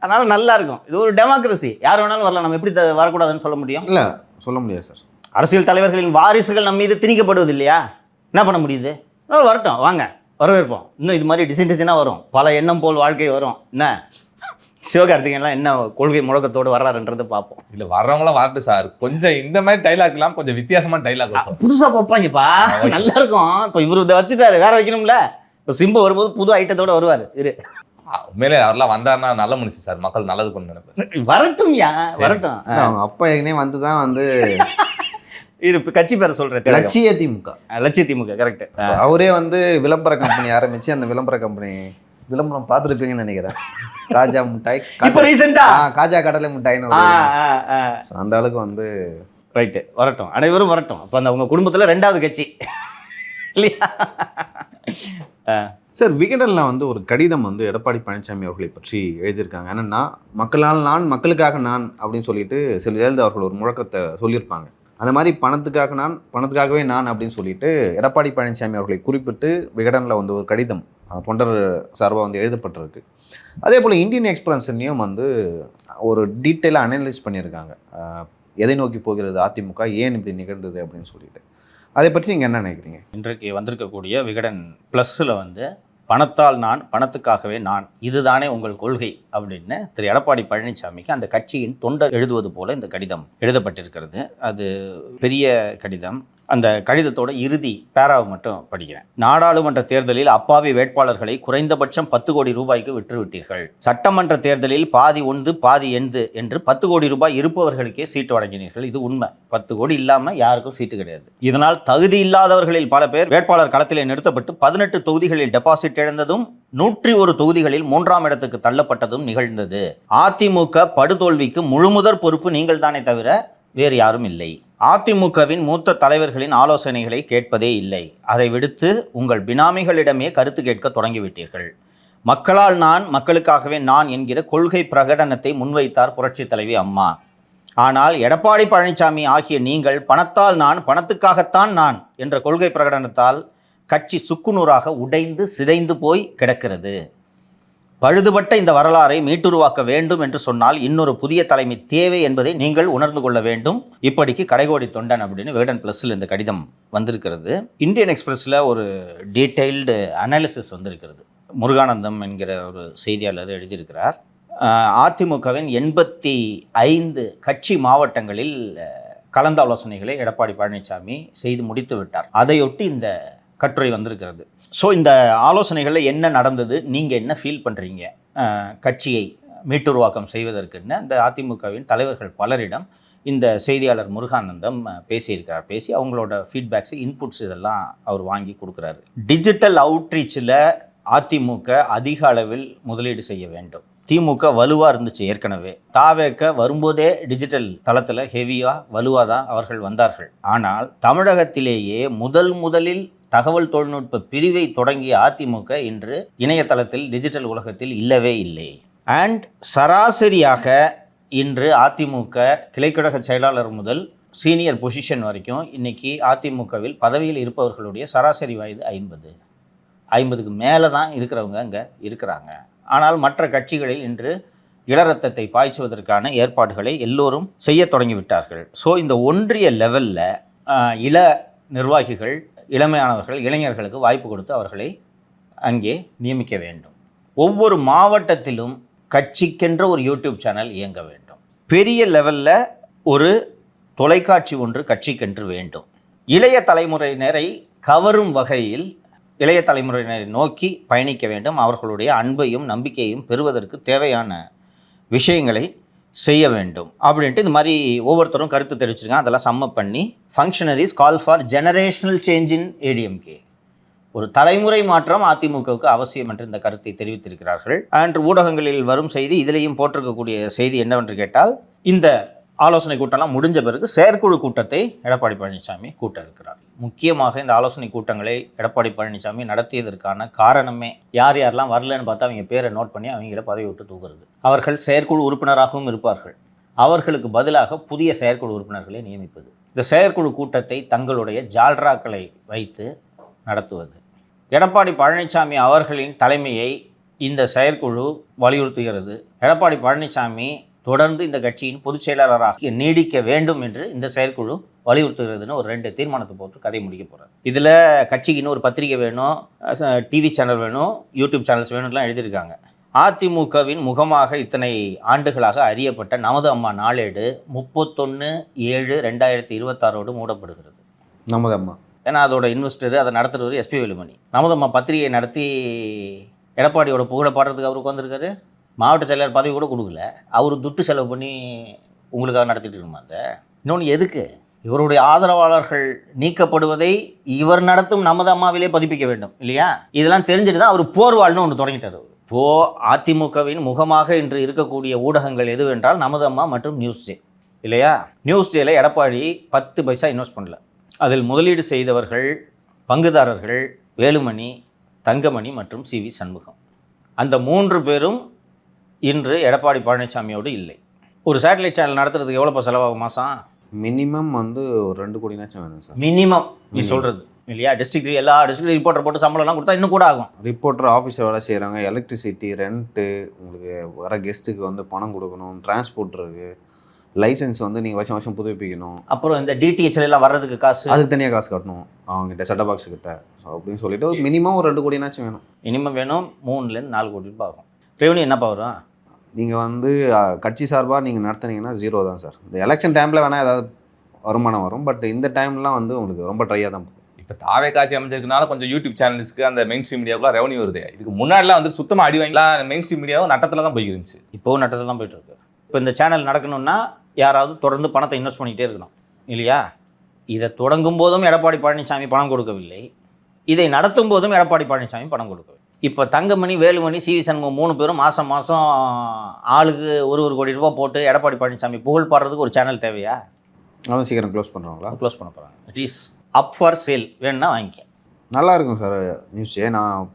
அதனால் நல்லா இருக்கும். இது ஒரு டெமோக்ரஸி. யார் வேணாலும் வரலாம். நம்ம எப்படி வரக்கூடாதுன்னு சொல்ல முடியும்? இல்லை, சொல்ல முடியாது சார். அரசியல் தலைவர்களின் வாரிசுகள் நம்ம மீது திணிக்கப்படுவது இல்லையா? என்ன பண்ண முடியுது? வரட்டும், வாங்க வரவேற்போம். இன்னும் இது மாதிரி டிசைனாக வரும். பல எண்ணம் போல் வாழ்க்கை வரும். என்ன சிவகார்த்திகேயன்லாம் என்ன கொள்கை முழக்கத்தோடு வர்றாருன்றதை பார்ப்போம். இல்லை, வர்றவங்களாம் வரட்டு சார். கொஞ்சம் இந்த மாதிரி டைலாக்லாம் கொஞ்சம் வித்தியாசமான டைலாக் புதுசாக பார்ப்பாங்கப்பா. நல்லா இருக்கும். இப்போ இவர் இதை வச்சுட்டாரு, வேற வைக்கணும்ல. இப்போ சிம்பு வரும்போது புது ஐட்டத்தோடு வருவார். உண்மையிலே அவர்லாம் வந்தாருன்னா நல்ல மனுஷன் சார், மக்கள் நல்லது பண்ண நினைப்பாரு. வரட்டும்யா, வரட்டும். அவங்க அப்பா ஏற்கனவே வந்து தான் வந்து கட்சி பேரை சொல்றேன், லட்சிய திமுக. லட்சிய திமுக கரெக்ட். அவரே வந்து விளம்பர கம்பெனி ஆரம்பிச்சு அந்த விளம்பர கம்பெனி விளம்பரம் பார்த்துருப்பீங்கன்னு நினைக்கிறேன். காஜா மிட்டாய், இப்போ ரீசெண்டா காஜா கடலை மிட்டாய்னு அந்த அளவுக்கு வந்து ரைட்டு. வரட்டும், அனைவரும் வரட்டும். அப்போ அந்த உங்க குடும்பத்துல 2வது கட்சி இல்லையா? சார், விகடனில் வந்து ஒரு கடிதம் வந்து எடப்பாடி பழனிசாமி அவர்களை பற்றி எழுதியிருக்காங்க. என்னென்னா, மக்களால் நான், மக்களுக்காக நான் அப்படின்னு சொல்லிட்டு சில ஜெயலலிதா அவர்கள் ஒரு முழக்கத்தை சொல்லியிருப்பாங்க. அந்த மாதிரி பணத்துக்காக நான், பணத்துக்காகவே நான் அப்படின்னு சொல்லிட்டு எடப்பாடி பழனிசாமி அவர்களை குறிப்பிட்டு விகடனில் வந்து ஒரு கடிதம் தொண்டர் சார்பாக வந்து எழுதப்பட்டிருக்கு. அதே போல் இந்தியன் எக்ஸ்பிரஸ்லையும் வந்து ஒரு டீட்டெயிலாக அனலைஸ் பண்ணியிருக்காங்க. எதை நோக்கி போகிறது அதிமுக, ஏன் இப்படி நிகழ்ந்தது அப்படின்னு சொல்லிட்டு. அதை பற்றி நீங்கள் என்ன நினைக்கிறீங்க? இன்றைக்கு வந்திருக்கக்கூடிய விகடன் ப்ளஸ்ஸில் வந்து பணத்தால் நான், பணத்துக்காகவே நான், இதுதானே உங்கள் கொள்கை அப்படின்னு திரு எடப்பாடி பழனிசாமிக்கு அந்த கட்சியின் தொண்டர் எழுதுவது போல இந்த கடிதம் எழுதப்பட்டிருக்கிறது. அது பெரிய கடிதம். அந்த கடிதத்தோட இறுதி பேராவை மட்டும் படிக்கிறேன். நாடாளுமன்ற தேர்தலில் அப்பாவி வேட்பாளர்களை குறைந்தபட்சம் 10 கோடி ரூபாய்க்கு விற்றுவிட்டீர்கள். சட்டமன்ற தேர்தலில் பாதி ஒன்று பாதி எண்டு என்று 10 கோடி ரூபாய் இருப்பவர்களுக்கே சீட்டு வழங்கினீர்கள். இது உண்மை. 10 கோடி இல்லாம யாருக்கும் சீட்டு கிடையாது. இதனால் தகுதி இல்லாதவர்களில் பல பேர் வேட்பாளர் களத்திலே நிறுத்தப்பட்டு 18 தொகுதிகளில் டெபாசிட் இழந்ததும் 101 தொகுதிகளில் 3ஆம் இடத்துக்கு தள்ளப்பட்டதும் நிகழ்ந்தது. அதிமுக படுதோல்விக்கு முழுமுதற் பொறுப்பு நீங்கள் தானே தவிர வேறு யாரும் இல்லை. அதிமுகவின் மூத்த தலைவர்களின் ஆலோசனைகளை கேட்பதே இல்லை. அதை விடுத்து உங்கள் பினாமிகளிடமே கருத்து கேட்க தொடங்கிவிட்டீர்கள். மக்களால் நான், மக்களுக்காகவே நான் என்கிற கொள்கை பிரகடனத்தை முன்வைத்தார் புரட்சித் தலைவி அம்மா. ஆனால் எடப்பாடி பழனிசாமி ஆகிய நீங்கள் பணத்தால் நான், பணத்துக்காகத்தான் நான் என்ற கொள்கை பிரகடனத்தால் கட்சி சுக்குநூறாக உடைந்து சிதைந்து போய் கிடக்கிறது. பழுதுபட்ட இந்த வரலாறை மீட்டுருவாக்க வேண்டும் என்று சொன்னால் இன்னொரு புதிய தலைமை தேவை என்பதை நீங்கள் உணர்ந்து கொள்ள வேண்டும். இப்படிக்கு கடைகோடி தொண்டன் அப்படின்னு விகடன் ப்ளஸில் இந்த கடிதம் வந்திருக்கிறது. இந்தியன் எக்ஸ்பிரஸில் ஒரு டீட்டெயில்டு அனாலிசிஸ் வந்திருக்கிறது. முருகானந்தம் என்கிற ஒரு செய்தியாளர் எழுதியிருக்கிறார். அதிமுகவின் 85 கட்சி மாவட்டங்களில் கலந்தாலோசனைகளை எடப்பாடி பழனிசாமி செய்து முடித்து விட்டார். அதையொட்டி இந்த கட்டுரை வந்திருக்கிறது. ஸோ இந்த ஆலோசனைகளில் என்ன நடந்தது, நீங்கள் என்ன ஃபீல் பண்ணுறீங்க, கட்சியை மீட்டுருவாக்கம் செய்வதற்குன்னு அந்த அதிமுகவின் தலைவர்கள் பலரிடம் இந்த செய்தியாளர் முருகானந்தம் பேசியிருக்கிறார். பேசி அவங்களோட ஃபீட்பேக்ஸ், இன்புட்ஸ் இதெல்லாம் அவர் வாங்கி கொடுக்குறாரு. டிஜிட்டல் அவுட்ரீச்சில் அதிமுக அதிக அளவில் முதலீடு செய்ய வேண்டும். திமுக வலுவாக இருந்துச்சு ஏற்கனவே. தாவேக்க வரும்போதே டிஜிட்டல் தளத்தில் ஹெவியாக வலுவாக தான் அவர்கள் வந்தார்கள். ஆனால் தமிழகத்திலேயே முதலில் தகவல் தொழில்நுட்ப பிரிவை தொடங்கிய அதிமுக இன்று இணையதளத்தில் டிஜிட்டல் உலகத்தில் இல்லவே இல்லை. அண்ட் சராசரியாக இன்று அதிமுக கிளைக்கழக செயலாளர் முதல் சீனியர் பொசிஷன் வரைக்கும் இன்னைக்கு அதிமுகவில் பதவியில் இருப்பவர்களுடைய சராசரி வயது 50க்கு மேலே தான் இருக்கிறவங்க அங்கே இருக்கிறாங்க. ஆனால் மற்ற கட்சிகளில் இன்று இளரத்தத்தை பாய்ச்சுவதற்கான ஏற்பாடுகளை எல்லோரும் செய்ய தொடங்கிவிட்டார்கள். ஸோ இந்த ஒன்றிய லெவலில் இள நிர்வாகிகள், இளமையானவர்கள், இளைஞர்களுக்கு வாய்ப்பு கொடுத்து அவர்களை அங்கே நியமிக்க வேண்டும். ஒவ்வொரு மாவட்டத்திலும் கட்சிக்கென்ற ஒரு யூடியூப் சேனல் இயங்க வேண்டும். பெரிய லெவலில் ஒரு தொலைக்காட்சி ஒன்று கட்சிக்கென்று வேண்டும். இளைய தலைமுறையினரை கவரும் வகையில் இளைய தலைமுறையினரை நோக்கி பயணிக்க வேண்டும். அவர்களுடைய அன்பையும் நம்பிக்கையும் பெறுவதற்கு தேவையான விஷயங்களை செய்ய வேண்டும் அப்படின்ட்டு இந்த மாதிரி ஒவ்வொருத்தரும் கருத்து தெரிவிச்சிருக்காங்க. அதெல்லாம் சம்மப் பண்ணி functionaries call for generational change in ADMK, ஒரு தலைமுறை மாற்றம் அதிமுகவுக்கு அவசியம் என்று இந்த கருத்தை தெரிவித்திருக்கிறார்கள். அன்று ஊடகங்களில் வரும் செய்தி, இதிலேயும் போட்டிருக்கக்கூடிய செய்தி என்னவென்று கேட்டால், இந்த ஆலோசனை கூட்டம்லாம் முடிஞ்ச பிறகு செயற்குழு கூட்டத்தை எடப்பாடி பழனிசாமி கூட்ட இருக்கிறார். முக்கியமாக இந்த ஆலோசனை கூட்டங்களை எடப்பாடி பழனிசாமி நடத்தியதற்கான காரணமே யார் யாரெல்லாம் வரலன்னு பார்த்தா அவங்க பேரை நோட் பண்ணி அவங்கள பதவி விட்டு தூக்குறது. அவர்கள் செயற்குழு உறுப்பினராகவும் இருப்பார்கள். அவர்களுக்கு பதிலாக புதிய செயற்குழு உறுப்பினர்களை நியமிப்பது. இந்த செயற்குழு கூட்டத்தை தங்களுடைய ஜால்ராக்களை வைத்து நடத்துவது. எடப்பாடி பழனிசாமி அவர்களின் தலைமையை இந்த செயற்குழு வலியுறுத்துகிறது. எடப்பாடி பழனிசாமி தொடர்ந்து இந்த கட்சியின் பொதுச் செயலாளராக நீடிக்க வேண்டும் என்று இந்த செயற்குழு வலியுறுத்துகிறதுன்னு ஒரு 2 தீர்மானத்தை போட்டு கதை முடிக்க போகிறார். இதில் கட்சிக்கு இன்னும் ஒரு பத்திரிகை வேணும், டிவி சேனல் வேணும், யூடியூப் சேனல்ஸ் வேணும்லாம் எழுதியிருக்காங்க. அதிமுகவின் முகமாக இத்தனை ஆண்டுகளாக அறியப்பட்ட நமது அம்மா நாளேடு 31/7/2026 மூடப்படுகிறது. நமது அம்மா ஏன்னா அதோட இன்வெஸ்டர், அதை நடத்துகிறவர் எஸ்பி வேலுமணி. நமது அம்மா பத்திரிகை நடத்தி எடப்பாடியோட புகழை பாடுறதுக்கு அவருக்கு வந்திருக்காரு. மாவட்ட செயலாளர் பதவி கூட கொடுக்கல. அவர் துட்டு செலவு பண்ணி உங்களுக்காக நடத்திட்டு இருக்கணுமா? அதை இன்னொன்று எதுக்கு இவருடைய ஆதரவாளர்கள் நீக்கப்படுவதை இவர் நடத்தும் நமது அம்மாவிலே பதிப்பிக்க வேண்டும் இல்லையா? இதெல்லாம் தெரிஞ்சுட்டு தான் அவர் போர்வாள்னு ஒன்று தொடங்கிட்டார். இப்போ அதிமுகவின் முகமாக இன்று இருக்கக்கூடிய ஊடகங்கள் எதுவென்றால் நமது அம்மா மற்றும் நியூஸ் டே இல்லையா? நியூஸ் டேல எடப்பாடி 10 பைசா இன்வெஸ்ட் பண்ணல. அதில் முதலீடு செய்தவர்கள் பங்குதாரர்கள் வேலுமணி, தங்கமணி மற்றும் சி.வி. சண்முகம். அந்த 3 பேரும் இன்று எடப்பாடி பழனிசாமியோடு இல்லை. ஒரு சேட்டலைட் சேனல் நடத்துறதுக்கு எவ்வளோப்பா செலவாகும் மாதம்? மினிமம் வந்து ஒரு 2 கோடினாச்சும் வேணும் சார். மினிமம் நீ சொல்கிறது இல்லையா? டிஸ்ட்ரிக்ட் எல்லா டிஸ்ட்ரிக்ட் ரிப்போர்ட்டர் போட்டு சம்பளம்லாம் கொடுத்தா இன்னும் கூட ஆகும். ரிப்போர்ட்டர் ஆஃபீஸில் வேலை செய்கிறாங்க, எலக்ட்ரிசிட்டி, ரெண்ட்டு, உங்களுக்கு வர கெஸ்ட்டுக்கு வந்து பணம் கொடுக்கணும், டிரான்ஸ்போர்ட் இருக்குது, லைசன்ஸ் வந்து நீங்கள் வருஷம் வருஷம் புதுப்பிக்கணும். அப்புறம் இந்த டிடிஎச்ல எல்லாம் வர்றதுக்கு காசு, அதுக்கு தனியாக காசு கட்டணும் அவங்ககிட்ட, செட்டப் பாக்ஸ் கிட்ட. ஸோ அப்படின்னு சொல்லிட்டு மினிமம் ஒரு 2 கோடினாச்சும் வேணும். மினிமம் வேணும். 3லேருந்து 4 கோடி ரூபாய் ஆகும். ரெவன்யூ என்னப்பா வரும்? நீங்கள் வந்து கட்சி சார்பாக நீங்கள் நடத்துனீங்கன்னா 0 தான் சார். இந்த எலெக்ஷன் டைமில் வேணால் ஏதாவது வருமானம் வரும், பட் இந்த டைம்லாம் வந்து உங்களுக்கு ரொம்ப ட்ரையாக தான் போகும். இப்போ தாவே காட்சி அமைஞ்சிருக்கனால கொஞ்சம் யூடியூப் சேனல்ஸ்க்கு அந்த மெயின் ஸ்ட்ரீம் மீடியாவுக்குலாம் ரெவன்யூ வருது. இதுக்கு முன்னாடிலாம் வந்து சுத்தமாக அடி வாங்கிலாம் மெயின் ஸ்ட்ரீம் மீடியாவும் நட்டத்தில் தான் போயிருந்துச்சு. இப்போவும் நட்டத்தில் தான் போயிட்டு இருக்கு. இப்போ இந்த சேனல் நடக்கணும்னா யாராவது தொடர்ந்து பணத்தை இன்வெஸ்ட் பண்ணிக்கிட்டே இருக்கணும் இல்லையா? இதை தொடங்கும் போதும் எடப்பாடி பழனிசாமி பணம் கொடுக்கவில்லை, இதை நடத்தும் போதும் எடப்பாடி பழனிசாமி பணம் கொடுக்கவில்லை. இப்போ தங்கமணி, வேலுமணி, சி.வி. சண்முகம் 3 பேரும் மாதம் ஆளுக்கு 1 கோடி ரூபா போட்டு எடப்பாடி பழனிசாமி புகழ் பாடுறதுக்கு ஒரு சேனல் தேவையா? அதுவும் சீக்கிரம் க்ளோஸ் பண்ணுறாங்களா? க்ளோஸ் பண்ண போகிறாங்க. It is up for sale. வேணும்னா வாங்கிக்க. நல்லா இருக்கும் சார் நியூஸே. நான்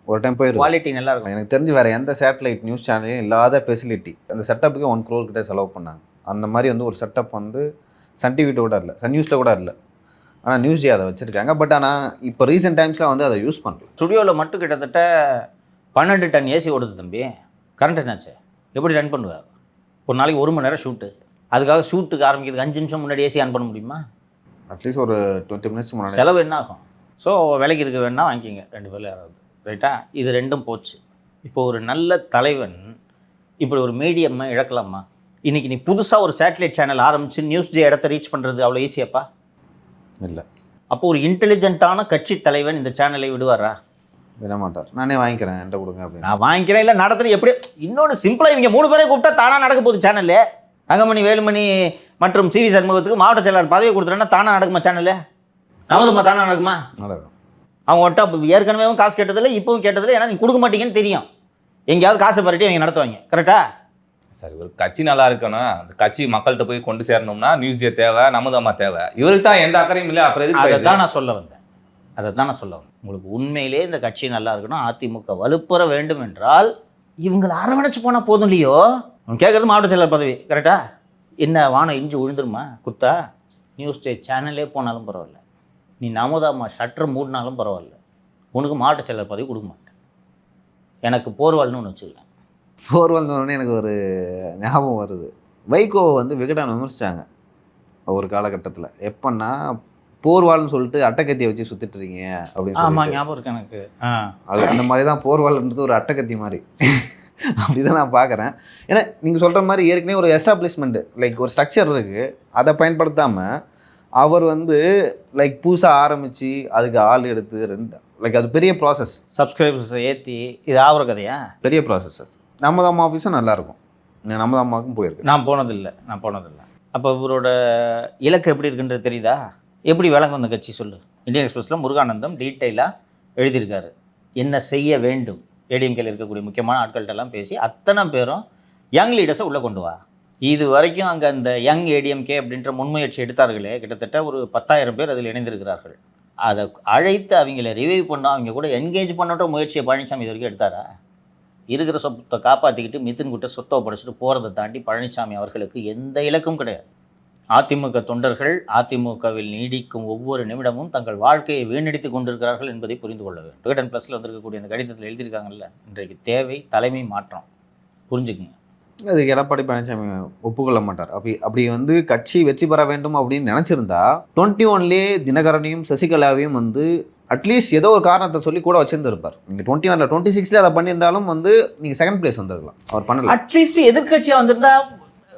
ஒரு டைம் போயிருக்கேன். குவாலிட்டி நல்லா இருக்கும். எனக்கு தெரிஞ்சு வேறு எந்த சேட்டலைட் நியூஸ் சேனலையும் இல்லாத ஃபெசிலிட்டி. அந்த செட்டப்புக்கு 1 crore கிட்ட செலவு பண்ணாங்க. அந்த மாதிரி வந்து ஒரு செட்டப் வந்து சன் டிவிட்ட கூட இல்லை, சன் நியூஸில் கூட இல்லை. ஆனால் நியூஸ் டே அதை வச்சுருக்காங்க. பட் ஆனால் இப்போ ரீசெண்ட் டைம்ஸில் வந்து அதை யூஸ் பண்ணல. ஸ்டுடியோவில் மட்டும் கிட்டத்தட்ட 12 டன் ஏசி ஓடுது தம்பி. கரண்ட் என்னாச்சு? எப்படி ரன் பண்ணுவேன்? ஒரு நாளைக்கு 1 மணி நேரம் ஷூட்டு. அதுக்காக ஷூட்டுக்கு ஆரம்பிக்கிறதுக்கு 5 நிமிஷம் முன்னாடி ஏசி ஆன் பண்ண முடியுமா? அட்லீஸ்ட் ஒரு 20 மினிட்ஸ் முன்னாடி. செலவு என்ன ஆகும்? ஸோ விலைக்கு இருக்க வேணா வாங்கிக்கிங்க 2 பேரில் யாராவது. ரைட்டா? இது 2ம் போச்சு. இப்போ ஒரு நல்ல தலைவன் இப்படி ஒரு மீடியம்மை இழக்கலாமா? இன்றைக்கி நீ புதுசாக ஒரு சேட்டலைட் சேனல் ஆரம்பித்து நியூஸ் டே இடத்த ரீச் பண்ணுறது அவ்வளோ ஈஸியாப்பா இல்லை. அப்போ ஒரு இன்டெலிஜென்ட்டான கட்சி தலைவன் இந்த சேனலை விடுவாரா? விட மாட்டார். நானே வாங்கிக்கிறேன், என்கிட்ட கொடுங்க அப்படின்னு. நான் வாங்கிக்கிறேன் இல்லை நடத்துகிறேன். எப்படி இன்னொன்று சிம்பிளாக இவங்க 3 பேரை கூப்பிட்டா தானாக நடக்க போகுது சேனலு. தங்கமணி, வேலுமணி மற்றும் சி.வி. சண்முகத்துக்கு மாவட்ட செயலாளர் பதவி கொடுத்துட்டேன்னா தானாக நடக்குமா சேனலு? நமதுமா தானாக நடக்குமா? நடக்கும். அவங்க ஒட்டா ஏற்கனவே காசு கேட்டதில்லை, இப்பவும் கேட்டதில்லை. ஏன்னா நீ கொடுக்க மாட்டீங்கன்னு தெரியும். எங்கேயாவது காசை பரட்டி அவங்க நடத்துவாங்க. கரெக்டா? சரி, ஒரு கட்சி நல்லா இருக்கணும், அந்த கட்சி மக்கள்கிட்ட போய் கொண்டு சேரணும்னா நியூஸ் டே தேவை, நமது அம்மா தேவை. இவருக்கு தான் எந்த அக்கறையும் இல்லை. அப்புறம் எதுக்கு? அதை தான் நான் சொல்ல வந்தேன். உங்களுக்கு உண்மையிலே இந்த கட்சி நல்லா இருக்கணும், அதிமுக வலுப்பெற வேண்டும் என்றால் இவங்களை அரவணைச்சு போனால் போதும் இல்லையோ? அவன் கேட்குறது மாவட்ட செயலர் பதவி. கரெக்டா? என்ன வானம் இஞ்சி விழுந்துருமா குத்தா? நியூஸ் டே சேனலே போனாலும் பரவாயில்ல, நீ நமதாம்மா ஷட்டர் மூடினாலும் பரவாயில்ல, உனக்கு மாவட்ட செயலர் பதவி கொடுக்க மாட்டேன். எனக்கு போர்வாள்னு ஒன்று வச்சுக்கிறேன். போர்வால்னு எனக்கு ஒரு ஞாபகம் வருது. வைகோவை வந்து விகடன் விமர்சித்தாங்க ஒரு காலகட்டத்தில். எப்பன்னா போர்வால்னு சொல்லிட்டு அட்டைக்கத்தியை வச்சு சுற்றிட்டு இருக்கீங்க அப்படின்னு. ஆமாம், ஞாபகம் இருக்கு எனக்கு. அது அந்த மாதிரி தான் போர்வால்ன்றது ஒரு அட்டைக்கத்தி மாதிரி. அப்படி தான் நான் பார்க்குறேன். ஏன்னா நீங்கள் சொல்கிற மாதிரி ஏற்கனவே ஒரு எஸ்டாப்ளிஷ்மெண்ட்டு லைக் ஒரு ஸ்ட்ரக்சர் இருக்குது, அதை பயன்படுத்தாமல் அவர் வந்து லைக் புதுசாக ஆரம்பித்து அதுக்கு ஆள் எடுத்து லைக் அது பெரிய ப்ராசஸ். சப்ஸ்கிரைபர்ஸை ஏற்றி இது ஆகிற கதையா? பெரிய ப்ராசஸ். நமதாம்மா ஆஃபீஸும் நல்லாயிருக்கும். நமதாம்மாவுக்கும் போயிருக்கு. நான் போனதில்லை. அப்போ இவரோட இலக்கு எப்படி இருக்குன்றது தெரியுதா? எப்படி விளங்கும் அந்த கட்சி சொல்லு? இந்தியன் எக்ஸ்பிரஸில் முருகானந்தம் டீட்டெயிலாக எழுதியிருக்காரு. என்ன செய்ய வேண்டும்? ஏடிஎம்கேல இருக்கக்கூடிய முக்கியமான ஆட்கள்கிட்டலாம் பேசி அத்தனை பேரும் யங் லீடர்ஸை உள்ளே கொண்டு வா. இது வரைக்கும் அங்கே அந்த யங் ஏடிஎம்கே அப்படின்ற முன்முயற்சி எடுத்தார்களே, கிட்டத்தட்ட ஒரு 10,000 பேர் அதில் இணைந்திருக்கிறார்கள். அதை அழைத்து அவங்கள ரிவைவ் பண்ணோம், அவங்க கூட என்கேஜ் பண்ணோன்ற முயற்சியை பழனிசாமி இது வரைக்கும் எடுத்தாரா? இருக்கிற சொத்தை காப்பாற்றிக்கிட்டு மித்துன் கிட்ட சொத்தை ஒப்படைச்சிட்டு போகிறதை தாண்டி பழனிசாமி அவர்களுக்கு எந்த இலக்கும் கிடையாது. அதிமுக தொண்டர்கள் அதிமுகவில் நீடிக்கும் ஒவ்வொரு நிமிடமும் தங்கள் வாழ்க்கையை வீணடித்து கொண்டிருக்கிறார்கள் என்பதை புரிந்து கொள்ள வேண்டும். விகடன் ப்ளஸில் வந்திருக்கக்கூடிய அந்த கடிதத்தில் எழுதியிருக்காங்கல்ல, இன்றைக்கு தேவை தலைமை மாற்றம். புரிஞ்சுக்குங்க. அதுக்கு எடப்பாடி பழனிசாமி ஒப்புக்கொள்ள மாட்டார். அப்படி வந்து கட்சி வெற்றி பெற வேண்டும் அப்படின்னு நினச்சிருந்தா 21லேயே தினகரனையும் சசிகலாவையும் வந்து அட்லீஸ்ட் ஏதோ ஒரு காரணத்தை சொல்லி கூட வச்சிருந்துருப்பார். நீங்கள் 21 26 அதை பண்ணியிருந்தாலும் வந்து நீங்கள் செகண்ட் பிளேஸ் வந்துருக்கலாம். அவர் பண்ணல. அட்லீஸ்ட் எதிர்கட்சியாக வந்திருந்தா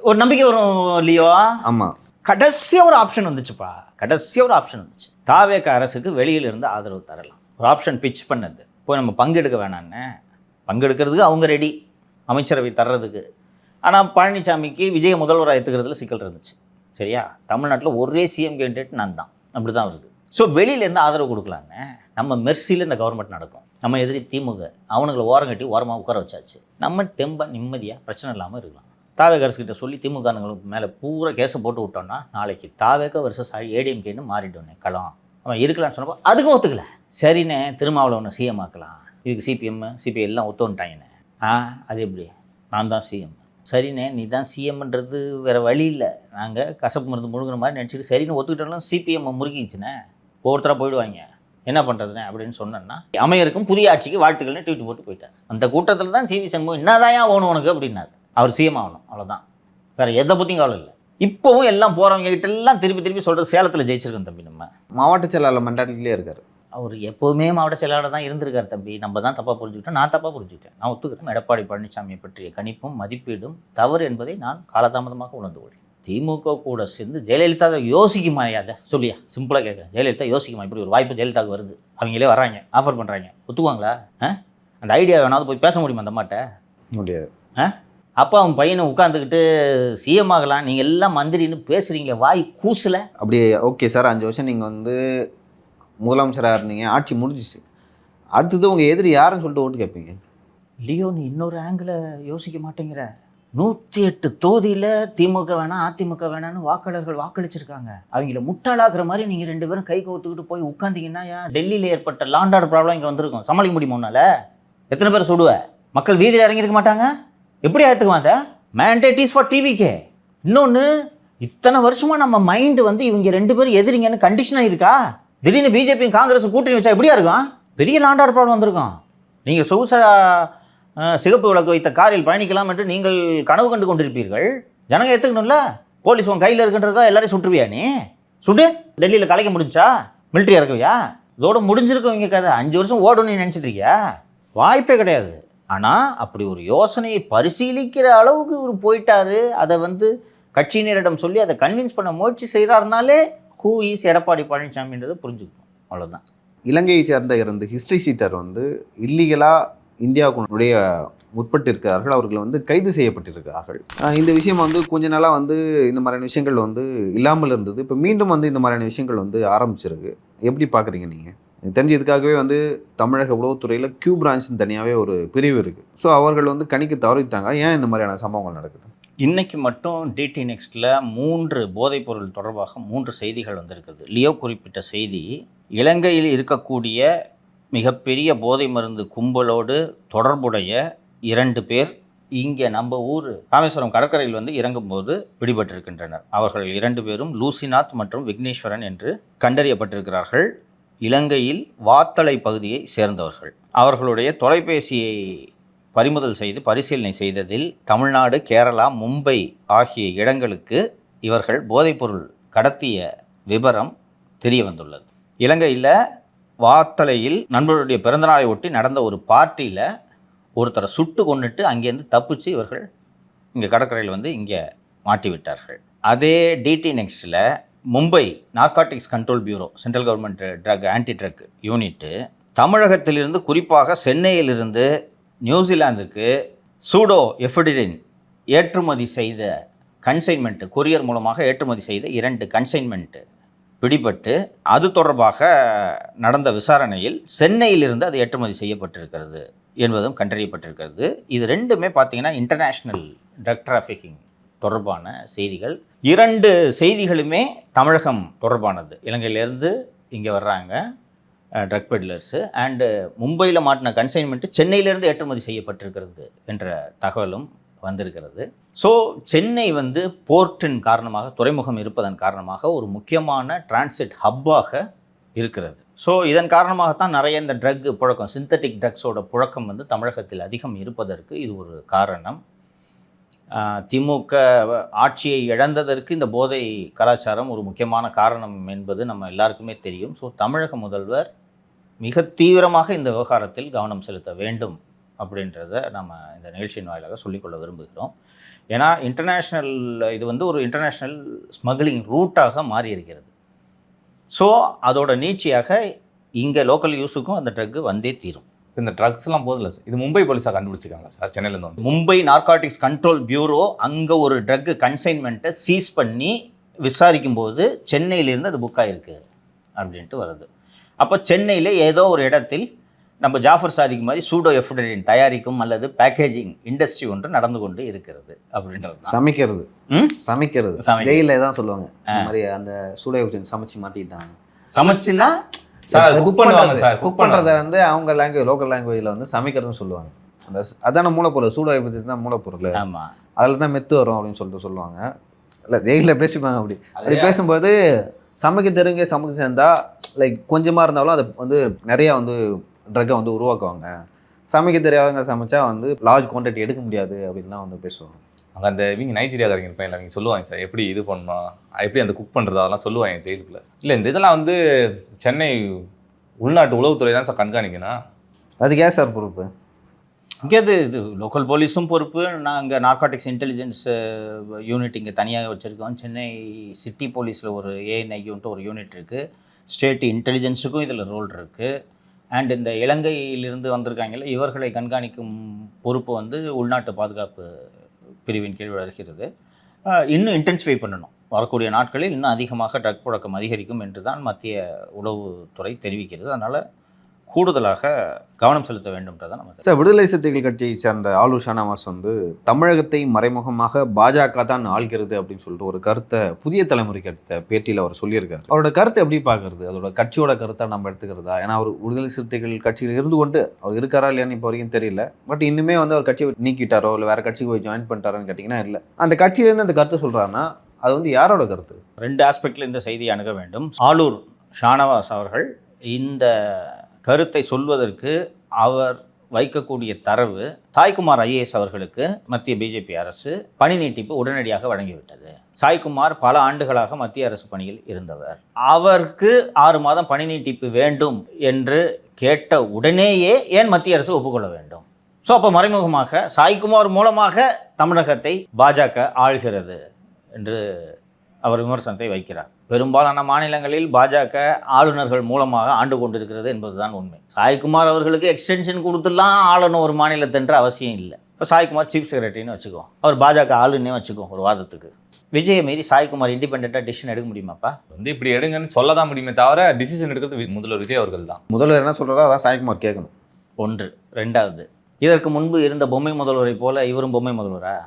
ஒரு நம்பிக்கை வரும் இல்லையோ? ஆமாம். கடைசியாக ஒரு ஆப்ஷன் வந்துச்சுப்பா. தாவேக அரசுக்கு வெளியில் இருந்து ஆதரவு தரலாம். ஒரு ஆப்ஷன் பிச் பண்ணது போய் நம்ம பங்கெடுக்க வேணான்னு பங்கெடுக்கிறதுக்கு அவங்க ரெடி, அமைச்சரவை தர்றதுக்கு. ஆனால் பழனிசாமிக்கு விஜய முதல்வராக ஏற்றுக்கிறதுல சிக்கல் இருந்துச்சு. சரியா? தமிழ்நாட்டில் ஒரே சிஎம் கேண்டிடேட் நான் தான், அப்படி தான் வருது. ஸோ வெளியிலேருந்து ஆதரவு கொடுக்கலாங்க. நம்ம மெர்சியில் இந்த கவர்மெண்ட் நடக்கும். நம்ம எதிரி திமுக, அவனுங்களை ஓரம் கட்டி ஓரமாக உட்கார வச்சாச்சு. நம்ம தெம்ப நிம்மதியாக பிரச்சனை இல்லாமல் இருக்கலாம். தாவேக அரசுகிட்ட சொல்லி திமுகங்களுக்கு மேலே பூரா கேஸை போட்டு விட்டோம்னா நாளைக்கு தாவேக வருஷம் ஏடிஎம்கேன்னு மாறிட்டோன்னே களம். அவன் இருக்கலான்னு சொன்னப்போ அதுக்கும் ஒத்துக்கல. சரிண்ணே திருமாவளவனை சிஎம் ஆக்கலாம், இதுக்கு சிபிஐ எல்லாம் ஒத்துவந்துட்டாங்கண்ணே. அது எப்படி? நான் தான் சிஎம். சரிண்ணே நீ தான் சிஎம்ன்றது வேறு வழி இல்லை, நாங்கள் கசப்பு மருந்து முழுகிற மாதிரி நினச்சிட்டு சரின்னு ஒத்துக்கிட்டாலும் சிபிஎம் முறுகிச்சுண்ணே, ஒவ்வொருத்தராக போயிடுவாங்க, என்ன பண்ணுறதுண்ணே அப்படின்னு சொன்னேன்னா அமையருக்கும் புதிய ஆட்சிக்கு வாழ்த்துக்கள்னு ட்வீட் போட்டு போயிட்டார். அந்த கூட்டத்தில் தான் சிவி சண்முகம் என்னதான் ஆகணும் உனக்கு அப்படின்னாரு. அவர் சிஎம் ஆகணும், அவ்வளோதான், வேறு எதை பற்றியும் கவலை இல்லை. இப்போவும் எல்லாம் போகிறவங்க கிட்ட எல்லாம் திருப்பி சொல்கிறது சேலத்தில் ஜெயிச்சிருக்கோம் தம்பி. நம்ம மாவட்ட செயலாளர் மண்டாட்டிலே இருக்கார். அவர் எப்போதுமே மாவட்ட செயலாளர் தான் இருந்திருக்கார் தம்பி. நம்ம தான் தப்பாக புரிஞ்சுக்கிட்டோம், நான் தப்பாக புரிஞ்சுக்கிட்டேன். நான் ஒத்துக்கிறேன். எடப்பாடி பழனிசாமியை பற்றிய கணிப்பும் மதிப்பீடும் தவறு என்பதை நான் காலதாமதமாக உணர்ந்து கொள்கிறேன். திமுக கூட சேர்ந்து ஜெயலலிதா யோசிக்குமா? அதை சொல்லியா சிம்பிளாக கேட்குறேன். ஜெயலலிதா யோசிக்குமா? இப்படி ஒரு வாய்ப்பு ஜெயலலிதாவுக்கு வருது, அவங்களே வராங்க, ஆஃபர் பண்ணுறாங்க, ஒத்துக்குவாங்களா? அந்த ஐடியா வேணாவது போய் பேச முடியுமா அந்த மாட்ட? முடியாது. அப்போ அவன் பையனை உட்காந்துக்கிட்டு சிஎம் ஆகலாம், நீங்கள் எல்லாம் மந்திரின்னு பேசுகிறீங்களே, வாய் கூசலை? அப்படியே ஓகே சார், 5 வருஷம் நீங்கள் வந்து முதலமைச்சராக இருந்தீங்க, ஆட்சி முடிஞ்சிச்சு, அடுத்தது உங்கள் எதிரி யாருன்னு சொல்லிட்டு ஓட்டு கேட்பீங்க. லியோ நீ இன்னொரு ஆங்கிளை யோசிக்க மாட்டேங்கிற. 108 தொகுதியில் திமுக வேணாம் அதிமுக வேணான்னு வாக்காளர்கள் வாக்களிச்சிருக்காங்க. அவங்கள முட்டாளாக்குற மாதிரி நீங்கள் 2 பேரும் கை கோத்துக்கிட்டு போய் உட்காந்திங்கன்னா டெல்லியில் ஏற்பட்ட லாண்ட் ஆர்டர் ப்ராப்ளம் இங்கே வந்திருக்கும். சமாளிக்க முடியுமா உன்னால? எத்தனை பேர் சுடுவ? மக்கள் வீதியில் இறங்கியிருக்க மாட்டாங்க? எப்படி ஏற்றுக்குவாங்க? மேண்டேட் இஸ் ஃபார் டிவிக்கே. இன்னொன்று, இத்தனை வருஷமாக நம்ம மைண்டு வந்து இவங்க 2 பேரும் எதிரிங்கன்னு கண்டிஷனாக இருக்கா? திடீர்னு பிஜேபியும் காங்கிரஸும் கூட்டணி வச்சா எப்படியா இருக்கும்? பெரிய லாண்ட் ஆர்டர் ப்ராப்ளம் வந்திருக்கும். நீங்கள் சிகப்பு விளக்கு வைத்த காரில் பயணிக்கலாம் என்று நீங்கள் கனவு கண்டு கொண்டிருப்பீர்கள். ஜனங்க ஏற்றுக்கணும்ல. போலீஸ் உன் கையில் இருக்குன்றதா எல்லாரையும் சுட்டுருவியா? நீ சுட்டு டெல்லியில் கலைக்க முடிஞ்சா? மிலிட்ரி இறக்குவியா? இதோட முடிஞ்சிருக்கவங்க கதை. 5 வருஷம் ஓடுன்னு நினச்சிட்டு இருக்கியா? வாய்ப்பே கிடையாது. ஆனால் அப்படி ஒரு யோசனையை பரிசீலிக்கிற அளவுக்கு இவர் போயிட்டாரு. அதை வந்து கட்சியினரிடம் சொல்லி அதை கன்வின்ஸ் பண்ண முயற்சி செய்கிறாருனாலே ஹூ இஸ் எடப்பாடி பழனிசாமின்றதை புரிஞ்சுக்கணும், அவ்வளோதான். இலங்கையை சேர்ந்த 2 ஹிஸ்ட்ரி ஷீட்டர் வந்து இல்லீகலாக இந்தியாவுக்குடைய முற்பட்டு இருக்கிறார்கள். அவர்கள் வந்து கைது செய்யப்பட்டிருக்கிறார்கள். இந்த விஷயம் வந்து கொஞ்ச நாளாக வந்து இந்த மாதிரியான விஷயங்கள் வந்து இல்லாமல் இருந்தது. இப்போ மீண்டும் வந்து இந்த மாதிரியான விஷயங்கள் வந்து ஆரம்பிச்சிருக்கு. எப்படி பார்க்குறீங்க நீங்கள்? தெரிஞ்சதுக்காகவே வந்து தமிழக உளவுத்துறையில் கியூ பிரான்ச்னு தனியாகவே ஒரு பிரிவு இருக்குது. ஸோ அவர்கள் வந்து கணிக்க தவறிட்டாங்க. ஏன் இந்த மாதிரியான சம்பவங்கள் நடக்குது? இன்றைக்கி மட்டும் டிடி நெக்ஸ்ட்டில் 3 போதைப்பொருள் தொடர்பாக 3 செய்திகள் வந்திருக்குது. லியோ குறிப்பிட்ட செய்தி, இலங்கையில் இருக்கக்கூடிய மிகப்பெரிய போதை மருந்து கும்பலோடு தொடர்புடைய 2 பேர் இங்கே நம்ம ஊர் ராமேஸ்வரம் கடற்கரையில் வந்து இறங்கும்போது பிடிபட்டிருக்கின்றனர். அவர்கள் 2 பேரும் லூசிநாத் மற்றும் விக்னேஸ்வரன் என்று கண்டறியப்பட்டிருக்கிறார்கள். இலங்கையில் வாத்தலை பகுதியை சேர்ந்தவர்கள். அவர்களுடைய தொலைபேசியை பறிமுதல் செய்து பரிசீலனை செய்ததில் தமிழ்நாடு, கேரளா, மும்பை ஆகிய இடங்களுக்கு இவர்கள் போதைப்பொருள் கடத்திய விபரம் தெரிய வந்துள்ளது. இலங்கையில் வாத்தலையில் நண்பர்களுடைய பிறந்தநாளை ஒட்டி நடந்த ஒரு பார்ட்டியில் ஒருத்தரை சுட்டு கொண்டுட்டு அங்கேருந்து தப்பிச்சு இவர்கள் இங்கே கடற்கரையில் வந்து இங்கே மாட்டி விட்டார்கள். அதே டிடி நெக்ஸ்ட்டில் Mumbai narcotics control bureau, central government drug anti drug unit தமிழகத்திலிருந்து, குறிப்பாக சென்னையிலிருந்து நியூசிலாந்துக்கு சூடோ எஃபிடிரின் ஏற்றுமதி செய்த கன்சைன்மெண்ட்டு, கொரியர் மூலமாக ஏற்றுமதி செய்த 2 கன்சைன்மெண்ட்டு பிடிபட்டு அது தொடர்பாக நடந்த விசாரணையில் சென்னையிலிருந்து அது ஏற்றுமதி செய்யப்பட்டிருக்கிறது என்பதும் கண்டறியப்பட்டிருக்கிறது. இது 2மே பார்த்தீங்கன்னா இன்டர்நேஷ்னல் ட்ரக் டிராஃபிக்கிங் தொடர்பான செய்திகள். 2 செய்திகளுமே தமிழகம் தொடர்பானது. இலங்கையிலேருந்து இங்கே வர்றாங்க ட்ரக் பெட்லர்ஸு, அண்டு மும்பையில் மாட்டின கன்சைன்மெண்ட்டு சென்னையிலேருந்து ஏற்றுமதி செய்யப்பட்டிருக்கிறது என்ற தகவலும் வந்திருக்கிறது. ஸோ சென்னை வந்து போர்ட்டின் காரணமாக, துறைமுகம் இருப்பதன் காரணமாக ஒரு முக்கியமான டிரான்சிட் ஹப்பாக இருக்கிறது. ஸோ இதன் காரணமாகத்தான் நிறைய இந்த ட்ரக் புழக்கம், சிந்தட்டிக் ட்ரக்ஸோட புழக்கம் வந்து தமிழகத்தில் அதிகம் இருப்பதற்கு இது ஒரு காரணம். திமுக ஆட்சியை இழந்ததற்கு இந்த போதை கலாச்சாரம் ஒரு முக்கியமான காரணம் என்பது நம்ம எல்லாருக்குமே தெரியும். ஸோ தமிழக முதல்வர் மிக தீவிரமாக இந்த விவகாரத்தில் கவனம் செலுத்த வேண்டும் அப்படின்றத நம்ம இந்த நிகழ்ச்சியின் வாயிலாக சொல்லிக்கொள்ள விரும்புகிறோம். ஏன்னா இன்டர்நேஷ்னல், இது வந்து ஒரு இன்டர்நேஷ்னல் ஸ்மக்லிங் ரூட்டாக மாறி இருக்கிறது. ஸோ அதோட நீட்சியாக இங்கே லோக்கல் யூஸுக்கும் அந்த ட்ரக்கு வந்தே தீரும். இந்த ட்ரக்ஸ்லாம் போதில்ல சார், இது மும்பை போலீஸாக கண்டுபிடிச்சிருக்காங்களா சார் சென்னையிலேருந்து வந்து? மும்பை நார்காட்டிக்ஸ் கண்ட்ரோல் பியூரோ அங்கே ஒரு ட்ரக் கன்சைன்மெண்ட்டை சீஸ் பண்ணி விசாரிக்கும் போது சென்னையிலேருந்து அது புக் ஆகிருக்கு அப்படின்ட்டு வருது. அப்போ சென்னையில் ஏதோ ஒரு இடத்தில் நம்ம ஜாஃபர் சாதிக்கு மாதிரி சூடோ எஃபுடரின் தயாரிக்கும் அல்லது பேக்கேஜிங் இண்டஸ்ட்ரி ஒன்று நடந்து கொண்டு இருக்கிறது அப்படின்றது. சமைக்கிறது சமைக்கிறது. ஜெயிலில் தான் சொல்லுவாங்க இந்த மாதிரி அந்த சூடை சமைச்சு மாட்டிட்டாங்க. சமைச்சுன்னா சார் குக் பண்ணுவாங்க சார், குக் பண்ணுறத வந்து அவங்க லாங்குவேஜ் லோக்கல் லாங்குவேஜில் வந்து சமைக்கிறதுன்னு சொல்லுவாங்க. அந்த அதான மூலப்பொருள், சூடை பற்றி தான் மூலப்பொருள், ஆமாம் அதில் தான் மெத்து வரும் அப்படின்னு சொல்லிட்டு சொல்லுவாங்க. இல்லை ஜெயிலில் பேசிப்பாங்க. அப்படி பேசும்போது சமைக்க தெரிஞ்ச சமைக்க சேர்ந்தா லைக் கொஞ்சமாக இருந்தாலும் அதை வந்து நிறையா வந்து ட்ரக்கை வந்து உருவாக்குவாங்க. சமைக்க தெரியாதவங்க சமைச்சா வந்து லார்ஜ் குவான்டிட்டி எடுக்க முடியாது அப்படின்லாம் வந்து பேசுவாங்க. அங்கே அந்த இவங்க நைஜீரியாக்காரங்க இருப்பாங்க, அவங்க சொல்லுவாங்க சார் எப்படி இது பண்ணணும், எப்படி அந்த குக் பண்ணுறது அதெல்லாம் சொல்லுவாங்க ஜெயிலுக்குள்ள. இல்லை இந்த இதெல்லாம் வந்து சென்னை உள்நாட்டு உளவுத்துறை தான் சார் கண்காணிக்கணும். அதுக்கு ஏன் சார் பொறுப்பு? இங்கே இது லோக்கல் போலீஸும் பொறுப்பு. நாங்கள் நார்காட்டிக்ஸ் இன்டெலிஜென்ஸ் யூனிட் இங்கே தனியாக வச்சுருக்கோம். சென்னை சிட்டி போலீஸில் ஒரு ஏஎன்ஐயூன்ட்டு ஒரு யூனிட் இருக்குது. ஸ்டேட் இன்டெலிஜென்ஸுக்கும் இதில் ரோல் இருக்குது. அண்ட் இந்த இலங்கையிலிருந்து வந்திருக்காங்கல்ல, இவர்களை கண்காணிக்கும் பொறுப்பு வந்து உள்நாட்டு பாதுகாப்பு பிரிவின் கீழ் வருகிறது. இன்னும் இன்டென்சிஃபை பண்ணணும். வரக்கூடிய நாட்களில் இன்னும் அதிகமாக ட்ரக் புழக்கம் அதிகரிக்கும் என்று தான் மத்திய உளவுத்துறை தெரிவிக்கிறது. அதனால் கூடுதலாக கவனம் செலுத்த வேண்டும்ன்றதான் நம்ம. சார், விடுதலை சிறுத்தைகள் கட்சியை சேர்ந்த ஆலூர் ஷானவாஸ் வந்து தமிழகத்தை மறைமுகமாக பாஜக தான் ஆள்கிறது அப்படின்னு சொல்லிட்டு ஒரு கருத்தை புதிய தலைமுறைக்கு எடுத்த பேட்டியில் அவர் சொல்லியிருக்காரு. அவரோட கருத்தை எப்படி பார்க்கறது? அதோட கட்சியோட கருத்தை நம்ம எடுத்துக்கிறதா? ஏன்னா அவர் விடுதலை சிறுத்தைகள் கட்சியில் இருந்து கொண்டு அவர் இருக்காரா இல்லையான்னு இப்போ வரைக்கும் தெரியல. பட் இன்னுமே வந்து அவர் கட்சியை நீக்கிட்டாரோ இல்லை வேற கட்சிக்கு போய் ஜாயின் பண்ணிட்டாரோன்னு கேட்டிங்கன்னா இல்லை. அந்த கட்சியிலேருந்து அந்த கருத்தை சொல்கிறாருன்னா அது வந்து யாரோட கருத்து? ரெண்டு ஆஸ்பெக்டில் இந்த செய்தியை அணுக வேண்டும். ஆலூர் ஷானவாஸ் அவர்கள் இந்த கருத்தை சொல்வதற்கு அவர் வைக்கக்கூடிய தரவு, சாய்குமார் ஐஏஎஸ் அவர்களுக்கு மத்திய பிஜேபி அரசு பணி நீட்டிப்பு உடனடியாக வழங்கிவிட்டது. சாய்குமார் பல ஆண்டுகளாக மத்திய அரசு பணியில் இருந்தவர். அவருக்கு 6 மாதம் பணி நீட்டிப்பு வேண்டும் என்று கேட்ட உடனேயே ஏன் மத்திய அரசு ஒப்புக்கொள்ள வேண்டும்? ஸோ அப்போ மறைமுகமாக சாய்குமார் மூலமாக தமிழகத்தை பாஜக ஆள்கிறது என்று அவர் விமர்சனத்தை வைக்கிறார். பெரும்பாலான மாநிலங்களில் பாஜக ஆளுநர்கள் மூலமாக ஆண்டு கொண்டிருக்கிறது என்பதுதான் உண்மை. சாய்குமார் அவர்களுக்கு எக்ஸ்டென்ஷன் கொடுத்துலாம் ஆளணும் ஒரு மாநிலத்தென்ற அவசியம் இல்லை. இப்போ சாய்குமார் சீஃப் செக்ரட்டரின்னு வச்சுக்குவோம், அவர் பாஜக ஆளுன்னே வச்சுக்குவோம் ஒரு வாதத்துக்கு. விஜயை மீறி சாய்குமார் இண்டிபெண்ட்டாக டிசிஷன் எடுக்க முடியுமாப்பா? வந்து இப்படி எடுங்கன்னு சொல்ல தான் முடியுமே தவிர டிசிஷன் எடுக்கிறது முதல்வர் விஜய் அவர்கள் தான். முதல்வர் என்ன சொல்கிறாரோ அதான் சாய்குமார் கேட்கணும். ஒன்று. ரெண்டாவது, இதற்கு முன்பு இருந்த பொம்மை முதல்வரை போல இவரும் பொம்மை முதல்வரா?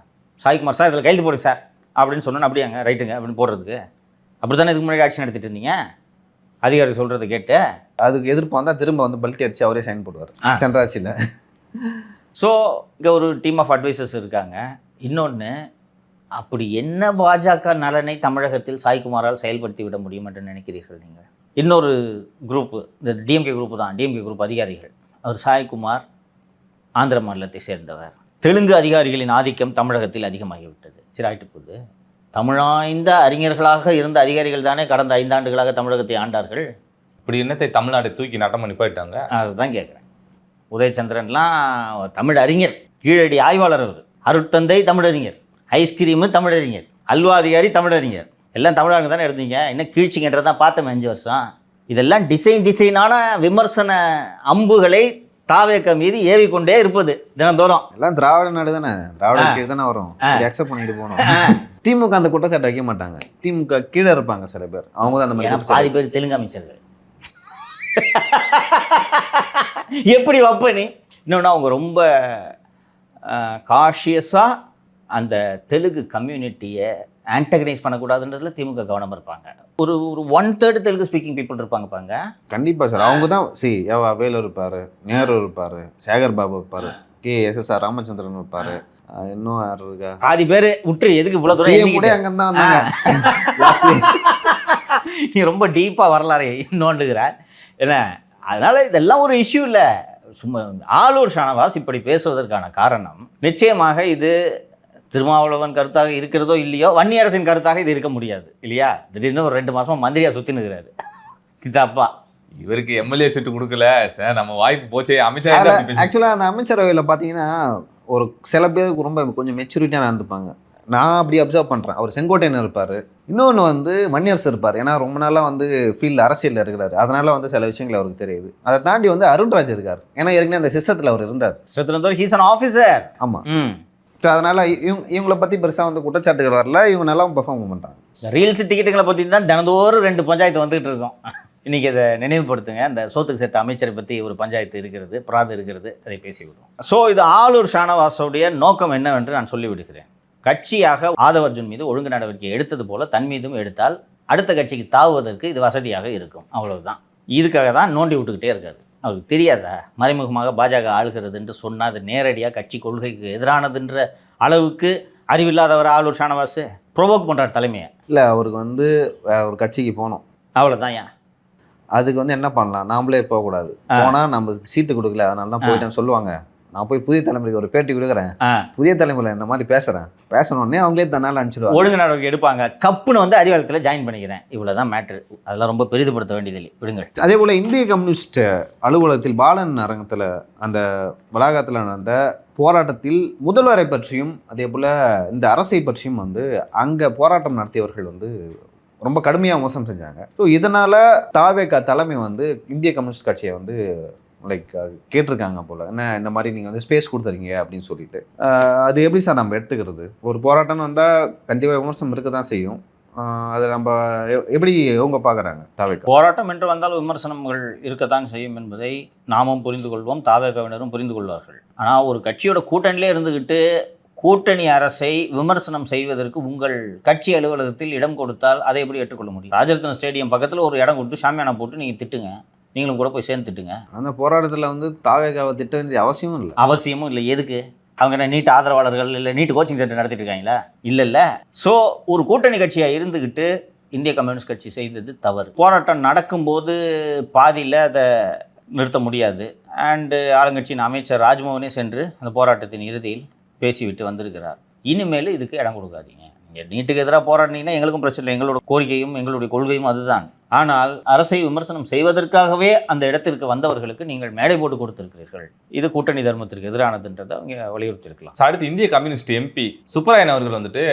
சாய்குமார் சார் இதில் கைது போடுங்க சார் அப்படின்னு சொன்னோன்னு அப்படியாங்க ரைட்டுங்க அப்படின்னு போடுறதுக்கு அப்படி தானே இதுக்கு முன்னாடி ஆக்ஷன் எடுத்துகிட்டு இருந்தீங்க? அதிகாரி சொல்கிறத கேட்டு அதுக்கு எதிர்ப்பு வந்தால் திரும்ப வந்து பல்ட்டி அடித்து அவரே சைன் போடுவார் சென்ட்ராட்சியில். ஸோ இங்கே ஒரு டீம் ஆஃப் அட்வைசர்ஸ் இருக்காங்க. இன்னொன்று, அப்படி என்ன பாஜக நலனை தமிழகத்தில் சாய்குமாரால் செயல்படுத்தி விட முடியும் என்று நினைக்கிறீர்கள் நீங்கள்? இன்னொரு குரூப்பு, இந்த டிஎம்கே குரூப்பு தான், டிஎம்கே குரூப் அதிகாரிகள். அவர் சாய்குமார் ஆந்திர மாநிலத்தை சேர்ந்தவர். தெலுங்கு அதிகாரிகளின் ஆதிக்கம் தமிழகத்தில் அதிகமாகிவிட்டது. சிராய்ட்டு போகுது. தமிழாய்ந்த அறிஞர்களாக இருந்த அதிகாரிகள் தானே கடந்த 5 ஆண்டுகளாக தமிழகத்தை ஆண்டார்கள். இப்படி என்னத்தை தமிழ்நாட்டை தூக்கி நட்டம் பண்ணி போயிட்டாங்க. அதுதான் கேட்குறேன். உதயச்சந்திரன்லாம் தமிழ் அறிஞர், கீழடி ஆய்வாளர், அவர் அருட்தந்தை தமிழறிஞர், ஐஸ்கிரீமு தமிழறிஞர், அல்வா அதிகாரி தமிழறிஞர், எல்லாம் தமிழாங்க தானே இருந்தீங்க. இன்னும் கீழ்ச்சிங்கன்றதான் பார்த்தோம் 5 வருஷம். இதெல்லாம் டிசைனான விமர்சன அம்புகளை தாவேக்க மீது ஏவிக்கொண்டே இருப்பது தினந்தோறும். எல்லாம் திராவிட நாடு தானே, திராவிட கீழே தானே வரும். அக்செப்ட் பண்ணிட்டு போகணும். திமுக அந்த குற்றச்சாட்டு வைக்க மாட்டாங்க. திமுக கீழே இருப்பாங்க சில பேர், அவங்க தான் அந்த மாதிரி. பாதி பேர் தெலுங்கு அமைச்சர்கள். எப்படி வைப்ப நீ? இன்னொன்று, அவங்க ரொம்ப காஷியஸாக அந்த தெலுங்கு கம்யூனிட்டியை ஆன்டகனைஸ் பண்ணக்கூடாதுன்றதுல திமுக கவனம் இருப்பாங்க. ஒரு 1/3 தெலுங்கு ஸ்பீக்கிங் பீப்புள் இருப்பாங்க. கண்டிப்பாக சார். அவங்க தான் வேலூர் இருப்பார், நேரு இருப்பார், சேகர் பாபு இருப்பார், KSSR ராமச்சந்திரன் இருப்பார், இன்னும் யார் இருக்கா? பாதி பேர் விட்டு எதுக்கு இவ்வளோ கூட அங்கே தான் நீ ரொம்ப டீப்பாக வரலாறு இன்னொன்றுகிற என்ன? அதனால் இதெல்லாம் ஒரு இஷ்யூ இல்லை. சும்மா ஆலூர் ஷானவாஸ் இப்படி பேசுவதற்கான காரணம் நிச்சயமாக இது திருமாவளவன் கருத்தாக இருக்கிறதோ இல்லையோ, வன்னியரசின் கருத்தாக இது இருக்க முடியாது இல்லையா? திடீர்னு ஒரு 2 மாசமா மந்திரியாக சுற்றினுக்கிறாரு கிதாப்பா. இவருக்கு எம்எல்ஏ சீட்டு கொடுக்கல சார், நம்ம வாய்ப்பு போச்சே. அமைச்சர் ஆக்சுவலாக அந்த அமைச்சரவையில் பார்த்தீங்கன்னா ஒரு சில பேருக்கு ரொம்ப கொஞ்சம் மெச்சூரிட்டியாக நடந்துப்பாங்க. நான் அப்படி அப்சர்வ் பண்ணுறேன். அவர் செங்கோட்டையன் இருப்பார், இன்னொன்று வந்து மணியரசு இருப்பார். ஏன்னா ரொம்ப நாளாக வந்து ஃபீல்டில் அரசியலில் இருக்கிறாரு, அதனால வந்து சில விஷயங்கள் அவருக்கு தெரியுது. அதை தாண்டி வந்து அருண்ராஜ் இருக்கார், ஏன்னா ஏற்கனவே அந்த சிஸ்டத்தில் அவர் இருந்தார். He's an officer. ஆமாம். ஸோ அதனால் இவங்களை பற்றி பெருசாக வந்து குற்றச்சாட்டுகள் வரல, இவங்க நல்லா பெர்ஃபார்ம் பண்ணுறாங்க. ரீல்ஸ் டிக்கெட்டுங்களை பற்றி தான் தினந்தோறும் 2 பஞ்சாயத்து வந்துகிட்டு இருக்கோம். இன்றைக்கி அதை நினைவுபடுத்துங்க. அந்த சோத்துக்கு சேர்த்த அமைச்சரை பற்றி ஒரு பஞ்சாயத்து இருக்கிறது, பிராது இருக்கிறது, அதை பேசிவிடுவோம். ஸோ இது ஆளூர் ஷானவாஸோடைய நோக்கம் என்னவென்று நான் சொல்லிவிடுகிறேன். கட்சியாக ஆதவ் அர்ஜுன் மீது ஒழுங்கு நடவடிக்கை எடுத்தது போல தன் மீதும் எடுத்தால் அடுத்த கட்சிக்கு தாவுவதற்கு இது வசதியாக இருக்கும், அவ்வளவுதான். இதுக்காக தான் நோண்டி விட்டுக்கிட்டே இருக்காரு. அவருக்கு தெரியாதா மறைமுகமாக பாஜக ஆளுகிறது என்று சொன்னால் அது நேரடியாக கட்சி கொள்கைக்கு எதிரானதுன்ற அளவுக்கு அறிவில்லாதவர் ஆளூர் ஷானவாஸ் ப்ரொவோக் பண்ணுறார் தலைமையை. இல்லை, அவருக்கு வந்து ஒரு கட்சிக்கு போகணும், அவ்வளோதான். ஏன் அதுக்கு வந்து என்ன பண்ணலாம், நாமளே போகக்கூடாது. போனால் நம்ம சீட்டு கொடுக்கல, அதனால தான் போயிட்டேன்னு சொல்லுவாங்க. நான் போய் புதிய தலைமுறைக்கு ஒரு பேட்டி கொடுக்குறேன், புதிய தலைமுறையில் இந்த மாதிரி பேசணுன்னே அவங்களே தன்னால் அனுப்பிச்சிடுவாங்க, ஒழுங்கு நடவடிக்கை எடுப்பாங்க. கப்புன்னு வந்து அறிவாளத்தில் ஜாயின் பண்ணிக்கிறேன், இவ்வளோதான் மேட்ரு. அதெல்லாம் ரொம்ப பெரிதுபடுத்த வேண்டியதில்லை, விடுங்கள். அதே போல் இந்திய கம்யூனிஸ்ட் அலுவலகத்தில் பாலன் அரங்கத்தில் அந்த வளாகத்தில் நடந்த போராட்டத்தில் முதல்வரை பற்றியும் அதே போல் இந்த அரசை பற்றியும் வந்து அங்கே போராட்டம் நடத்தியவர்கள் வந்து ரொம்ப கடுமையாக மோசம் செஞ்சாங்க. ஸோ இதனால் தாவேகா தலைமை வந்து இந்திய கம்யூனிஸ்ட் கட்சியை வந்து லைக் கேட்டிருக்காங்க போல், என்ன இந்த மாதிரி நீங்கள் வந்து ஸ்பேஸ் கொடுத்துறீங்க அப்படின்னு சொல்லிட்டு. அது எப்படி சார் நம்ம எடுத்துக்கிறது? ஒரு போராட்டம்னு வந்தால் கண்டிப்பாக விமர்சனம் இருக்க தான் செய்யும். அதை நம்ம எப்படி அவங்க பார்க்குறாங்க? தாவேகா போராட்டம் என்று வந்தால் விமர்சனங்கள் இருக்கத்தான் செய்யும் என்பதை நாமும் புரிந்து கொள்வோம், தாவேகாவினரும் புரிந்து கொள்வார்கள். ஆனால் ஒரு கட்சியோட கூட்டணியிலே இருந்துக்கிட்டு கூட்டணி அரசை விமர்சனம் செய்வதற்கு உங்கள் கட்சி அலுவலகத்தில் இடம் கொடுத்தால் அதை எப்படி ஏற்றுக்கொள்ள முடியும்? ராஜரத்ன ஸ்டேடியம் பக்கத்தில் ஒரு இடம் கொடுத்து ஷாமியானா போட்டு நீங்கள் திட்டுங்க, நீங்களும் கூட போய் சேர்ந்து திட்டுங்க. அந்த போராட்டத்தில் வந்து தாவேகாவை திட்ட வேண்டிய அவசியமும் இல்லை. எதுக்கு? அவங்க என்ன நீட் ஆதரவாளர்கள் இல்லை நீட் கோச்சிங் சென்டர் நடத்திட்டு இருக்காங்களா? இல்லை. ஸோ ஒரு கூட்டணி கட்சியாக இருந்துக்கிட்டு இந்திய கம்யூனிஸ்ட் கட்சி செய்தது தவறு. போராட்டம் நடக்கும்போது பாதியில் அதை நிறுத்த முடியாது. அண்டு ஆளுங்கட்சியின் அமைச்சர் ராஜ்மோகனே சென்று அந்த போராட்டத்தின் இறுதியில் பேசிவிட்டு வந்திருக்கிறார். இனிமேல் இதுக்கு இடம் கொடுக்காதீங்க. நீங்கள் நீட்டுக்கு எதிராக போராடினீங்கன்னா எங்களுக்கும் பிரச்சனை இல்லை, எங்களோட கோரிக்கையும் எங்களுடைய கொள்கையும் அதுதான். ஆனால் அரசை விமர்சனம் செய்வதற்காகவே அந்த இடத்திற்கு வந்தவர்களுக்கு நீங்கள் மேடை போட்டு கொடுத்திருக்கிறீர்கள். இது கூட்டணி தர்மத்திற்கு எதிரானதுன்றதை அவங்க வலியுறுத்தியிருக்கலாம். அடுத்து இந்திய கம்யூனிஸ்ட் எம்பி சுப்பராயன் அவர்கள் வந்துட்டு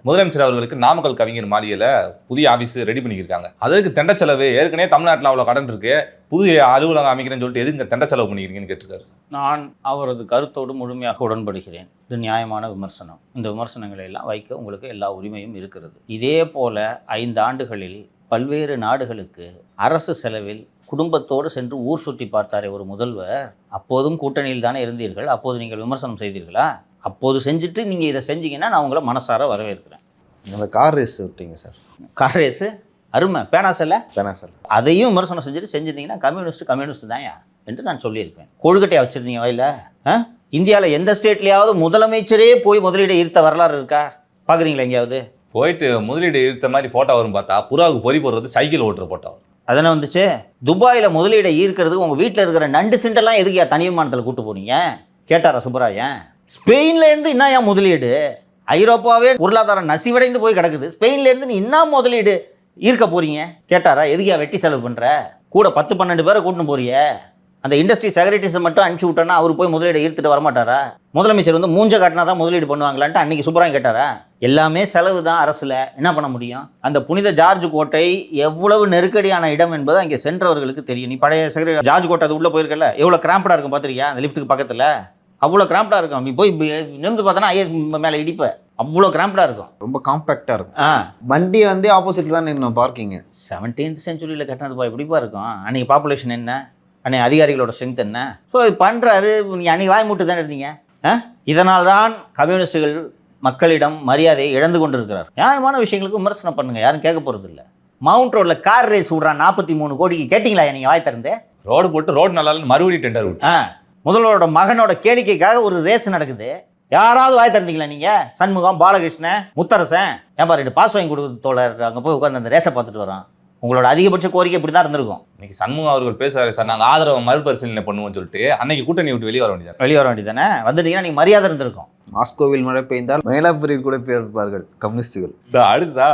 முதலமைச்சர் அவர்களுக்கு நாமக்கல் கவிஞர் மாளிகையில் புதிய ஆஃபீஸ் ரெடி பண்ணியிருக்காங்க. அதுக்கு தெண்ட செலவு ஏற்கனவே தமிழ்நாட்டில் அவ்வளோ கடன் இருக்கு, புதிய அலுவலகம் அமைக்கிறேன்னு சொல்லிட்டு எதுக்கு தெண்ட செலவு பண்ணிக்கிறீங்கன்னு கேட்டிருக்காரு சார். நான் அவரது கருத்தோடு முழுமையாக உடன்படுகிறேன். இது நியாயமான விமர்சனம். இந்த விமர்சனங்களை எல்லாம் வைக்க உங்களுக்கு எல்லா உரிமையும் இருக்கிறது. இதே போல 5 ஆண்டுகளில் பல்வேறு நாடுகளுக்கு அரசு செலவில் குடும்பத்தோடு சென்று ஊர் சுற்றி பார்த்தாரே ஒரு முதல்வர். அப்போதும் கூட்டணியில் தானே இருந்தீர்கள், அப்போது நீங்கள் விமர்சனம் செய்தீர்களா? அப்போது செஞ்சுட்டு நீங்கள் இதை செஞ்சீங்கன்னா நான் உங்களை மனசார வரவேற்கிறேன். அந்த கார் ரேஸ் விட்டீங்க சார், கார் ரேஸு அருமை, பேனாசல்ல பேனாசல் அதையும் விமர்சனம் செஞ்சுருந்தீங்கன்னா கம்யூனிஸ்ட் தான் என்று நான் சொல்லியிருப்பேன். கொழுக்கட்டையாக வச்சுருந்தீங்க வயலில். இந்தியாவில் எந்த ஸ்டேட்லேயாவது முதலமைச்சரே போய் முதலீடு ஈர்த்த வரலாறு இருக்கா? பார்க்குறீங்களா எங்கேயாவது? போயிட்டு முதலீடு ஈர்த்த மாதிரி ஃபோட்டோ வரும் பார்த்தா புறாவுக்கு பொறி போடுறது சைக்கிள் ஓட்டுற ஃபோட்டோ வரும். அதனை வந்துச்சு. துபாயில் முதலீடை ஈர்க்கிறதுக்கு உங்கள் வீட்டில் இருக்கிற நண்டு சிண்டெல்லாம் எதுக்கு தனி விமானத்தில் கூப்பிட்டு போனீங்க? கேட்டாரா சுப்பராயன்? ஸ்பெயின்லேருந்து என்ன ஏன் முதலீடு? ஐரோப்பாவே பொருளாதாரம் நசிவடைந்து போய் கிடக்குது, ஸ்பெயின்லேருந்து நீ என்ன முதலீடு ஈர்க்க போறீங்க கேட்டாரா? எதுக்கியா வெட்டி செலவு பண்ணுற? கூட 10-12 பேரை கூட்டின்னு போறிய. அந்த இண்டஸ்ட்ரி செக்ரட்டரிஸை மட்டும் அனுப்பிச்சு விட்டோன்னா அவர் போய் முதலீடு ஈர்த்துட்டு வரமாட்டாரா? முதலமைச்சர் வந்து மூஞ்ச காட்டினா தான் முதலீடு பண்ணுவாங்களான்ட்டு அன்னைக்கு சுப்பராயன் கேட்டாரா? எல்லாமே செலவு தான் அரசில், என்ன பண்ண முடியும்? அந்த புனித ஜார்ஜ் கோட்டை எவ்வளவு நெருக்கடியான இடம் என்பது அங்கே சென்றவர்களுக்கு தெரியும். நீ பழைய செக்ரட்டரி ஜார்ஜ் கோட்டை அது உள்ளே போயிருக்கல, எவ்வளோ கிராம்ப்டாக இருக்கும் பார்த்துருக்கியா? அந்த லிஃப்ட்டுக்கு பக்கத்தில் அவ்வளோ கிராம்ப்டாக இருக்கும். நீ போய் நிமிந்து பார்த்தோன்னா ஐஎஸ் மேலே இடிப்ப, அவ்வளோ கிராம்ப்டாக இருக்கும். ரொம்ப காம்பேக்டாக இருக்கும். வண்டி வந்து ஆப்போசிட் தான் நின்று பார்க்கிங்க. 17th செஞ்சுரியில் கட்டினதுப்பா எப்படிப்பா இருக்கும்? அன்றைக்கி பாப்புலேஷன் என்ன, அன்றைக்கி அதிகாரிகளோட ஸ்ட்ரென்த் என்ன? ஸோ இது பண்ணுறாரு. நீங்கள் அன்றைக்கி வாய் மூட்டு தானே இருந்தீங்க. இதனால் தான் கம்யூனிஸ்டுகள் மக்களிடம் மரியாதையை இழந்து கொண்டு இருக்கிறார். நியாயமான விஷயங்களுக்கு விமர்சனம் பண்ணுங்க, யாரும் கேட்க போகிறது இல்லை. மவுண்ட் ரோடில் கார் ரேஸ் விடுறான் 43 கோடிக்கு, கேட்டிங்களா நீங்கள் வாய் திறந்து? ரோடு போட்டு ரோடு நல்லா மறுபடியும் டெண்டர் விட்டு முதல்வரோட மகனோட கேளிக்கைக்காக ஒரு ரேஸ் நடக்குது. யாராவது வாய் திறந்தீங்களா நீங்கள்? சண்முகம், பாலகிருஷ்ணன், முத்தரசன், ஏன்பா 2 பாஸ் வாங்கி கொடுக்குறது தோழர், அங்கே போய் உட்காந்து அந்த ரேஸை பார்த்துட்டு வரோம். உங்களோட அதிகபட்ச கோரிக்கை இப்படி தான் இருந்திருக்கும். இன்னைக்கு சண்முகம் அவர்கள் பேசுறாரு சார், நாங்கள் ஆதரவை மறுபரிசீலனை பண்ணுவோம்னு சொல்லிட்டு அன்னைக்கு கூட்டணி விட்டு வெளியே வர வேண்டியதானே? வந்துட்டீங்கன்னா நீங்கள் மரியாதை இருந்திருக்கும். மாஸ்கோவில் மழை பெய்ந்தால் மயிலாப்பூரில் கூட பெயர்ப்பார்கள் கம்யூனிஸ்டுகள். சார் அடுத்ததா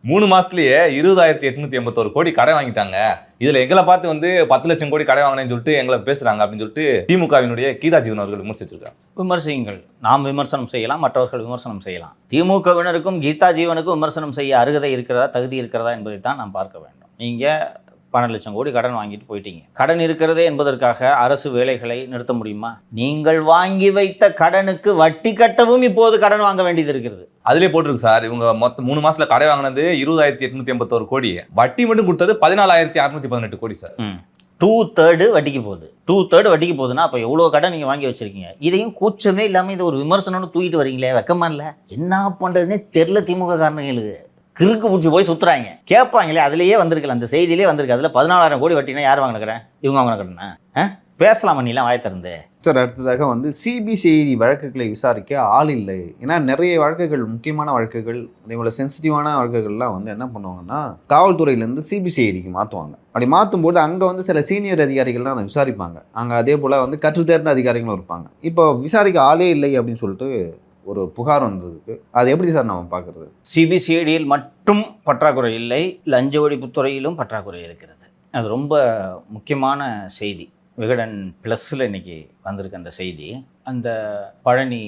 3 மாசத்துலயே 20,881 கோடி கடன் வாங்கிட்டாங்க. இதுல எங்களை பார்த்து வந்து 10 லட்சம் கோடி கடன் வாங்கினேன்னு சொல்லிட்டு எங்களை பேசுறாங்க அப்படின்னு சொல்லிட்டு திமுகவினுடைய கீதா ஜீவன் அவர்கள் விமர்சிச்சிருக்காங்க. விமர்சியுங்கள், நாம் விமர்சனம் செய்யலாம், மற்றவர்கள் விமர்சனம் செய்யலாம். திமுகவினருக்கும் கீதா ஜீவனுக்கும் விமர்சனம் செய்ய அருகதை இருக்கிறதா, தகுதி இருக்கிறதா என்பதை தான் நாம் பார்க்க வேண்டும். நீங்கள் 12 லட்சம் கோடி கடன் வாங்கிட்டு போயிட்டீங்க. கடன் இருக்கிறதே என்பதற்காக அரசு வேலைகளை நிறுத்த முடியுமா? நீங்கள் வாங்கி வைத்த கடனுக்கு வட்டி கட்டவும் இப்போது கடன் வாங்க வேண்டியது இருக்கிறது. அதுலேயே போட்டிருக்கு சார், இவங்க மொத்தம் 3 மாசத்துல கடை வாங்கினது 20,881 கோடி, வட்டி மட்டும் கொடுத்தது 14,618 கோடி சார். 2/3 வட்டிக்கு போகுது. 2/3 வட்டிக்கு போகுதுன்னா அப்போ எவ்வளோ கடன் நீங்கள் வாங்கி வச்சிருக்கீங்க? இதையும் கூச்சமே இல்லாமல் இது ஒரு விமர்சனம்னு தூக்கிட்டு வரீங்களே, வெக்கமா இல்லை? என்ன பண்ணுறதுனே தெரில திமுக காரணங்களுக்கு. கிறுக்கு பிடிச்சி போய் சுற்றுறாங்க. கேட்பாங்களே, அதுலேயே வந்திருக்கல, அந்த செய்தியிலே வந்திருக்கு. அதில் 14,000 கோடி வட்டினா யார் வாங்கின கடன்? இவங்க வாங்கின கடனா? பேசலாமா நீலாம் வாய் திறந்து? சார், அடுத்ததாக வந்து சிபிசிஐடி வழக்குகளை விசாரிக்க ஆள் இல்லை. ஏன்னா நிறைய வழக்குகள், முக்கியமான வழக்குகள், அதே போல் சென்சிட்டிவான வழக்குகள்லாம் வந்து என்ன பண்ணுவாங்கன்னா காவல்துறையிலேருந்து சிபிசிஐடிக்கு மாற்றுவாங்க. அப்படி மாற்றும்போது அங்கே வந்து சில சீனியர் அதிகாரிகள் தான் அதை விசாரிப்பாங்க. அங்கே அதே போல் வந்து கற்றுத்தேர்ந்த அதிகாரிகளும் இருப்பாங்க. இப்போ விசாரிக்க ஆளே இல்லை அப்படின்னு சொல்லிட்டு ஒரு புகார் வந்ததுக்கு அது எப்படி சார் நம்ம பார்க்குறது? சிபிசிஐடியில் மட்டும் பற்றாக்குறை இல்லை, லஞ்ச ஒழிப்புத்துறையிலும் பற்றாக்குறை இருக்கிறது. அது ரொம்ப முக்கியமான செய்தி. விகடன் ப்ளஸில் இன்றைக்கி வந்திருக்கு அந்த செய்தி. அந்த பழனி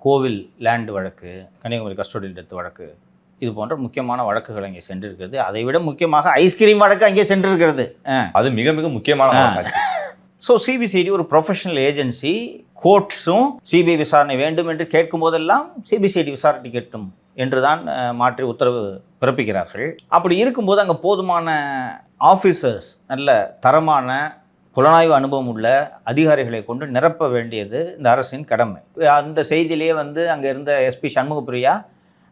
கோவில் லேண்டு வழக்கு, கன்னியாகுமரி கஸ்டோடியல் டெத் வழக்கு, இது போன்ற முக்கியமான வழக்குகள் அங்கே சென்றிருக்கிறது. அதை விட முக்கியமாக ஐஸ்கிரீம் வழக்கு அங்கே சென்றிருக்கிறது. அது மிக மிக முக்கியமான வழக்கு. ஸோ சிபிசிஐடி ஒரு ப்ரொஃபஷனல் ஏஜென்சி. கோர்ட்ஸும் சிபிஐ விசாரணை வேண்டும் என்று கேட்கும் போதெல்லாம் சிபிசிஐடி விசாரணை கேட்டும் என்று தான் மாற்றி உத்தரவு பிறப்பிக்கிறார்கள். அப்படி இருக்கும்போது அங்கே போதுமான ஆஃபீஸர்ஸ், நல்ல தரமான புலனாய்வு அனுபவம் உள்ள அதிகாரிகளை கொண்டு நிரப்ப வேண்டியது இந்த அரசின் கடமை. அந்த செய்தியிலே வந்து அங்கே இருந்த எஸ்பி சண்முகப்பிரியா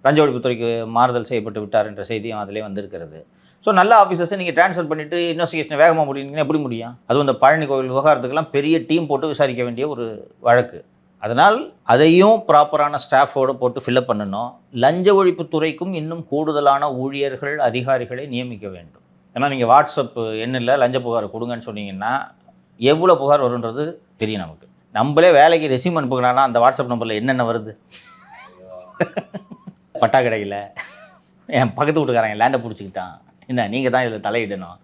லஞ்ச ஒழிப்புத்துறைக்கு மாறுதல் செய்யப்பட்டு விட்டார் என்ற செய்தியும் அதிலே வந்திருக்கிறது. ஸோ நல்ல ஆஃபீஸர்ஸை நீங்கள் ட்ரான்ஸ்ஃபர் பண்ணிவிட்டு இன்வெஸ்டிகேஷனை வேகமாக முடியுங்கன்னா எப்படி முடியும்? அதுவும் இந்த பழனி கோவில் விவகாரத்துக்கெல்லாம் பெரிய டீம் போட்டு விசாரிக்க வேண்டிய ஒரு வழக்கு. அதனால் அதையும் ப்ராப்பரான ஸ்டாஃபோடு போட்டு ஃபில்அப் பண்ணணும். லஞ்ச ஒழிப்புத்துறைக்கும் இன்னும் கூடுதலான ஊழியர்கள், அதிகாரிகளை நியமிக்க வேண்டும். ஏன்னா நீங்கள் வாட்ஸ்அப் எண்ணில் லஞ்ச புகார் கொடுங்கன்னு சொன்னீங்கன்னா எவ்வளோ புகார் வருன்றது தெரியும் நமக்கு. நம்மளே வேலைக்கு ரெஸ்யூம் அனுப்புகிறானா அந்த வாட்ஸ்அப் நம்பரில் என்னென்ன வருது? பட்டா கடையில் என் பக்கத்து வீட்டுக்காரன் லேண்டை பிடிச்சிக்கிட்டான், என்ன நீங்கள் தான் இதில் தலையிடணும்,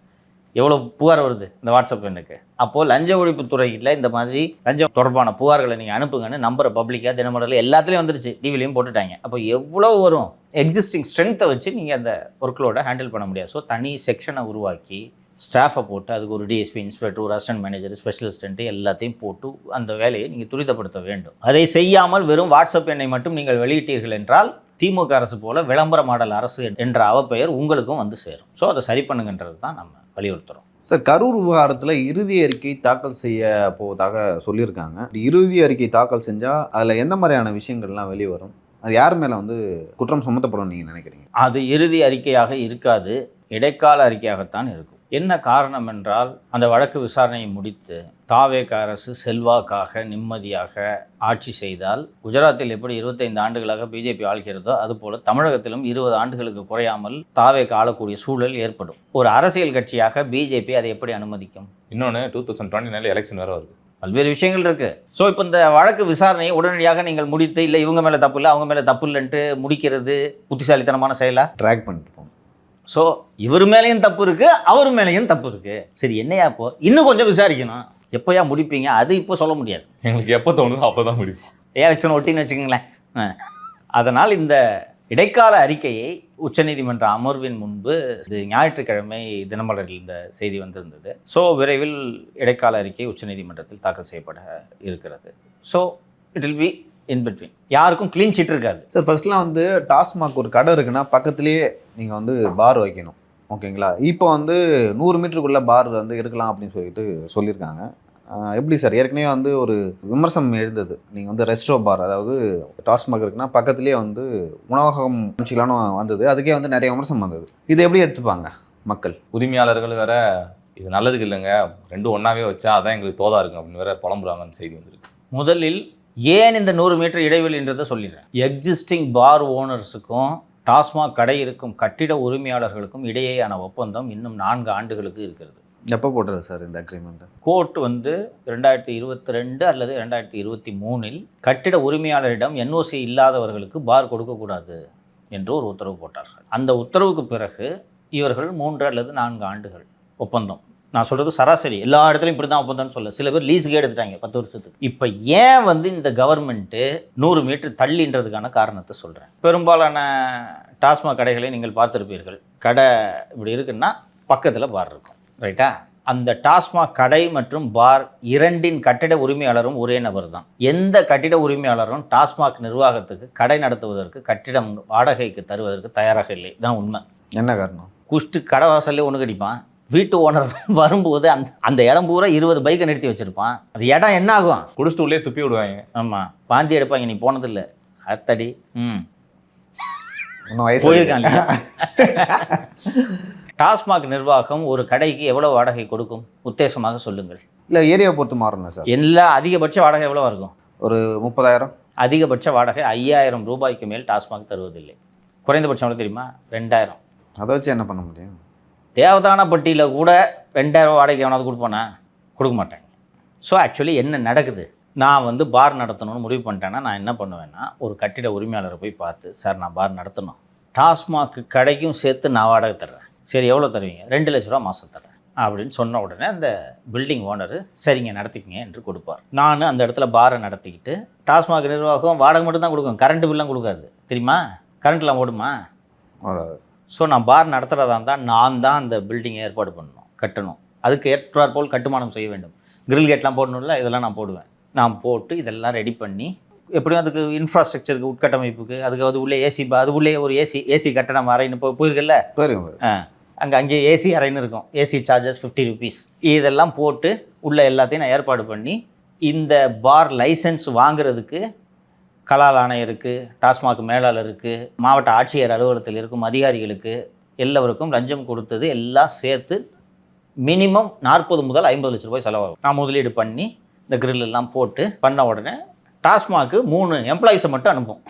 எவ்வளோ புகார் வருது இந்த வாட்ஸ்அப் எண்ணுக்கு. அப்போது லஞ்ச ஒழிப்புத்துறையில் இந்த மாதிரி லஞ்சம் தொடர்பான புகார்களை நீங்கள் அனுப்புங்கன்னு நம்புற பப்ளிக்காக தினமலரில் எல்லாத்துலேயும் வந்துருச்சு, டிவிலையும் போட்டுட்டாங்க. அப்போ எவ்வளோ வரும்? எக்ஸிஸ்டிங் ஸ்ட்ரென்த்தை வச்சு நீங்கள் அந்த ஒர்க்லோட ஹேண்டில் பண்ண முடியாது. ஸோ தனி செக்ஷனை உருவாக்கி ஸ்டாஃபை போட்டு அதுக்கு ஒரு டிஎஸ்பி, இன்ஸ்பெக்டர், ஒரு அசிஸ்டன்ட் மேனேஜர், ஸ்பெஷல் அசிஸ்டன்ட்டு எல்லாத்தையும் போட்டு அந்த வேலையை நீங்கள் துரிதப்படுத்த வேண்டும். அதை செய்யாமல் வெறும் வாட்ஸ்அப் எண்ணை மட்டும் நீங்கள் வெளியிட்டீர்கள் என்றால் திமுக அரசு போல விளம்பர மாடல் அரசு என்ற அவப்பெயர் உங்களுக்கும் வந்து சேரும். ஸோ அதை சரி பண்ணுங்கன்றது தான் நம்ம வலியுறுத்துகிறோம். சார், கரூர் விவகாரத்தில் இறுதி அறிக்கை தாக்கல் செய்ய போவதாக சொல்லியிருக்காங்க. இறுதி அறிக்கை தாக்கல் செஞ்சால் அதில் எந்த மாதிரியான விஷயங்கள்லாம் வெளியே வரும்? அது யார் மேலே வந்து குற்றம் சுமத்தப்படும் நீங்கள் நினைக்கிறீங்க? அது இறுதி அறிக்கையாக இருக்காது, இடைக்கால அறிக்கையாகத்தான் இருக்கும். என்ன காரணம் என்றால் அந்த வழக்கு விசாரணையை முடித்து தாவேக அரசு செல்வாக்காக நிம்மதியாக ஆட்சி செய்தால், குஜராத்தில் எப்படி 25 ஆண்டுகளாக பிஜேபி ஆள்கிறதோ அதுபோல் தமிழகத்திலும் 20 ஆண்டுகளுக்கு குறையாமல் தாவேக ஆளக்கூடிய சூழல் ஏற்படும். ஒரு அரசியல் கட்சியாக பிஜேபி அதை எப்படி அனுமதிக்கும்? இன்னொன்று 2029 எலெக்ஷன் வேறு வருது, பல்வேறு விஷயங்கள் இருக்குது. ஸோ இப்போ இந்த வழக்கு விசாரணையை உடனடியாக நீங்கள் முடித்து, இல்லை இவங்க மேலே தப்பு இல்லை அவங்க மேலே தப்பு இல்லைன்ட்டு முடிக்கிறது புத்திசாலித்தனமான செயலா? ட்ராக் பண்ணிட்டு போகணும். ஸோ இவர் மேலேயும் தப்பு இருக்குது, அவர் மேலேயும் தப்பு இருக்குது. சரி, என்னையா இப்போ இன்னும் கொஞ்சம் விசாரிக்கணும். எப்போயா முடிப்பீங்க? அது இப்போ சொல்ல முடியாது. எங்களுக்கு எப்போ தோணுதோ அப்போ தான் முடிப்போம். எலெக்ஷன் ஒட்டின்னு வச்சுக்கோங்களேன். அதனால் இந்த இடைக்கால அறிக்கையை உச்சநீதிமன்ற அமர்வின் முன்பு இது ஞாயிற்றுக்கிழமை தினமலரில் இந்த செய்தி வந்திருந்தது. ஸோ விரைவில் இடைக்கால அறிக்கை உச்சநீதிமன்றத்தில் தாக்கல் செய்யப்பட இருக்கிறது. So it will be in between. யாருக்கும் க்ளீன் சீட் இருக்காது. சார், ஃபர்ஸ்ட்லாம் வந்து டாஸ்மாக் ஒரு கடை இருக்குன்னா பக்கத்துலேயே நீங்கள் வந்து பார் வைக்கணும், ஓகேங்களா? இப்போ வந்து 100 மீட்டருக்குள்ளே பார் வந்து இருக்கலாம் அப்படின்னு சொல்லியிருக்காங்க. எப்படி சார்? ஏற்கனவே வந்து ஒரு விமர்சனம் எழுந்தது, நீங்கள் வந்து ரெஸ்டோ பார், அதாவது டாஸ்மாக் இருக்குன்னா பக்கத்துலேயே வந்து உணவகம் அமைச்சிக்கலான்னு வந்தது. அதுக்கே வந்து நிறைய விமர்சனம் வந்தது. இது எப்படி எடுத்துப்பாங்க மக்கள்? உரிமையாளர்கள் வேற இது நல்லதுக்கு இல்லைங்க, ரெண்டும் ஒன்றாவே வச்சா அதான் எங்களுக்கு தோதா இருக்கும் அப்படின்னு வேற புலம்புறாங்கன்னு செய்தி வந்துருக்கு. முதலில் ஏன் இந்த 100 மீட்டர் இடைவெளின்றதை சொல்லிடுறேன். எக்ஸிஸ்டிங் பார் ஓனர்ஸுக்கும் டாஸ்மாக் கடை இருக்கும் கட்டிட உரிமையாளர்களுக்கும் இடையேயான ஒப்பந்தம் இன்னும் 4 ஆண்டுகளுக்கு இருக்கிறது. எப்போ போடுறது சார் இந்த அக்ரிமெண்ட்? கோர்ட் வந்து 2022 அல்லது 2023 கட்டிட உரிமையாளரிடம் NOC இல்லாதவர்களுக்கு பார் கொடுக்கக்கூடாது என்று ஒரு உத்தரவு போட்டார்கள். அந்த உத்தரவுக்கு பிறகு இவர்கள் 3 அல்லது 4 ஆண்டுகள் ஒப்பந்தம். நான் சொல்கிறது சராசரி, எல்லா இடத்துலையும் இப்படி தான் ஒப்பந்தம்னு சொல்ல, சில பேர் லீஸுக்கே எடுத்துட்டாங்க 10 வருஷத்துக்கு. இப்போ ஏன் வந்து இந்த கவர்மெண்ட்டு 100 மீட்டர் தள்ளின்றதுக்கான காரணத்தை சொல்கிறேன். பெரும்பாலான டாஸ்மாக் கடைகளை நீங்கள் பார்த்துருப்பீர்கள். கடை இப்படி இருக்குன்னா பக்கத்தில் பார் இருக்கும், ரைட்டா? அந்த டாஸ்மாக் கடை மற்றும் பார் இரண்டின் கட்டிட உரிமையாளரும் ஒரே நபர் தான். எந்த கட்டிட உரிமையாளரும் டாஸ்மாக் நிர்வாகத்துக்கு கடை நடத்துவதற்கு கட்டிடம் வாடகைக்கு தருவதற்கு தயாராக இல்லை. தான் உண்மை. என்ன காரணம்? குஷ்டு கடை வாசல்லே ஒன்று கடிப்பான். வீட்டு ஓனர் வரும்போது அந்த இடம் பூரா 20 பைக்கை நிறுத்தி வச்சுருப்பான். அது இடம் என்ன ஆகும்? குடிச்சிட்டு உள்ளே துப்பி விடுவாங்க. ஆமாம், வாந்தி எடுப்பாங்க. நீ போனதில்லை அத்தடி. இன்னும் வயசு போயிருக்கான். டாஸ்மாக் நிர்வாகம் ஒரு கடைக்கு எவ்வளோ வாடகை கொடுக்கும் உத்தேசமாக சொல்லுங்கள். இல்லை, ஏரியாவை பொறுத்து மாறணும் சார். எல்லா அதிகபட்ச வாடகை எவ்வளோ இருக்கும்? ஒரு 30,000. அதிகபட்ச வாடகை 5,000 ரூபாய்க்கு மேல் டாஸ்மாக் தருவதில்லை. குறைந்தபட்சம் எவ்வளோ தெரியுமா? 2,000. அதை வச்சு என்ன பண்ண முடியும்? தேவதானப்பட்டியில் கூட 2,000 வாடகை எவனாவது கொடுப்பானா? கொடுக்க மாட்டாங்க. ஸோ ஆக்சுவலி என்ன நடக்குது? நான் வந்து பார் நடத்தணும்னு முடிவு பண்ணிட்டேன்னா நான் என்ன பண்ணுவேன்னா, ஒரு கட்டிட உரிமையாளரை போய் பார்த்து, சார் நான் பார் நடத்தணும், டாஸ்மாக் கடைக்கும் சேர்த்து நான் வாடகை தர்றேன். சரி, எவ்வளோ தருவீங்க? 2 லட்ச ரூபா மாதம் தர்றேன் அப்படின்னு சொன்ன உடனே அந்த பில்டிங் ஓனரு சரிங்க நடத்திக்கிங்க என்று கொடுப்பார். நான் அந்த இடத்துல பாரை நடத்திக்கிட்டு, டாஸ்மாக் நிர்வாகம் வாடகை மட்டும் தான் கொடுக்கும், கரண்ட் பில்லாம் கொடுக்காது. தெரியுமா? கரண்ட்லாம் ஓடுமா? ஸோ நான் பார் நடத்துகிறதா இருந்தால் நான் தான் அந்த பில்டிங்கை ஏற்பாடு பண்ணணும், கட்டணும். அதுக்கு ஏற்றாற் போல் கட்டுமானம் செய்ய வேண்டும். கிரில் கேட்லாம் போடணும்ல, இதெல்லாம் நான் போடுவேன். நான் போட்டு இதெல்லாம் ரெடி பண்ணி, எப்படியும் அதுக்கு இன்ஃப்ராஸ்ட்ரக்சருக்கு உட்கட்டமைப்புக்கு அதுக்கு அது உள்ளே ஏசி, அது உள்ளே ஒரு ஏசி கட்டணம் அறைன்னு போயிருக்குல்ல, அங்கேயே ஏசி அறைன்னு இருக்கும். AC charges 50 rupees. இதெல்லாம் போட்டு உள்ள எல்லாத்தையும் நான் ஏற்பாடு பண்ணி, இந்த பார் லைசன்ஸ் வாங்குறதுக்கு கலால் ஆணையருக்கு, டாஸ்மாக் மேலாளருக்கு, மாவட்ட ஆட்சியர் அலுவலகத்தில் இருக்கும் அதிகாரிகளுக்கு எல்லோருக்கும் லஞ்சம் கொடுத்தது எல்லாம் சேர்த்து மினிமம் 40 முதல் 50 லட்ச ரூபாய் செலவாகும். நான் முதலீடு பண்ணி இந்த கிரில் எல்லாம் போட்டு பண்ண உடனே டாஸ்மாக்கு 3 எம்ப்ளாயிஸை மட்டும் அனுப்பும்.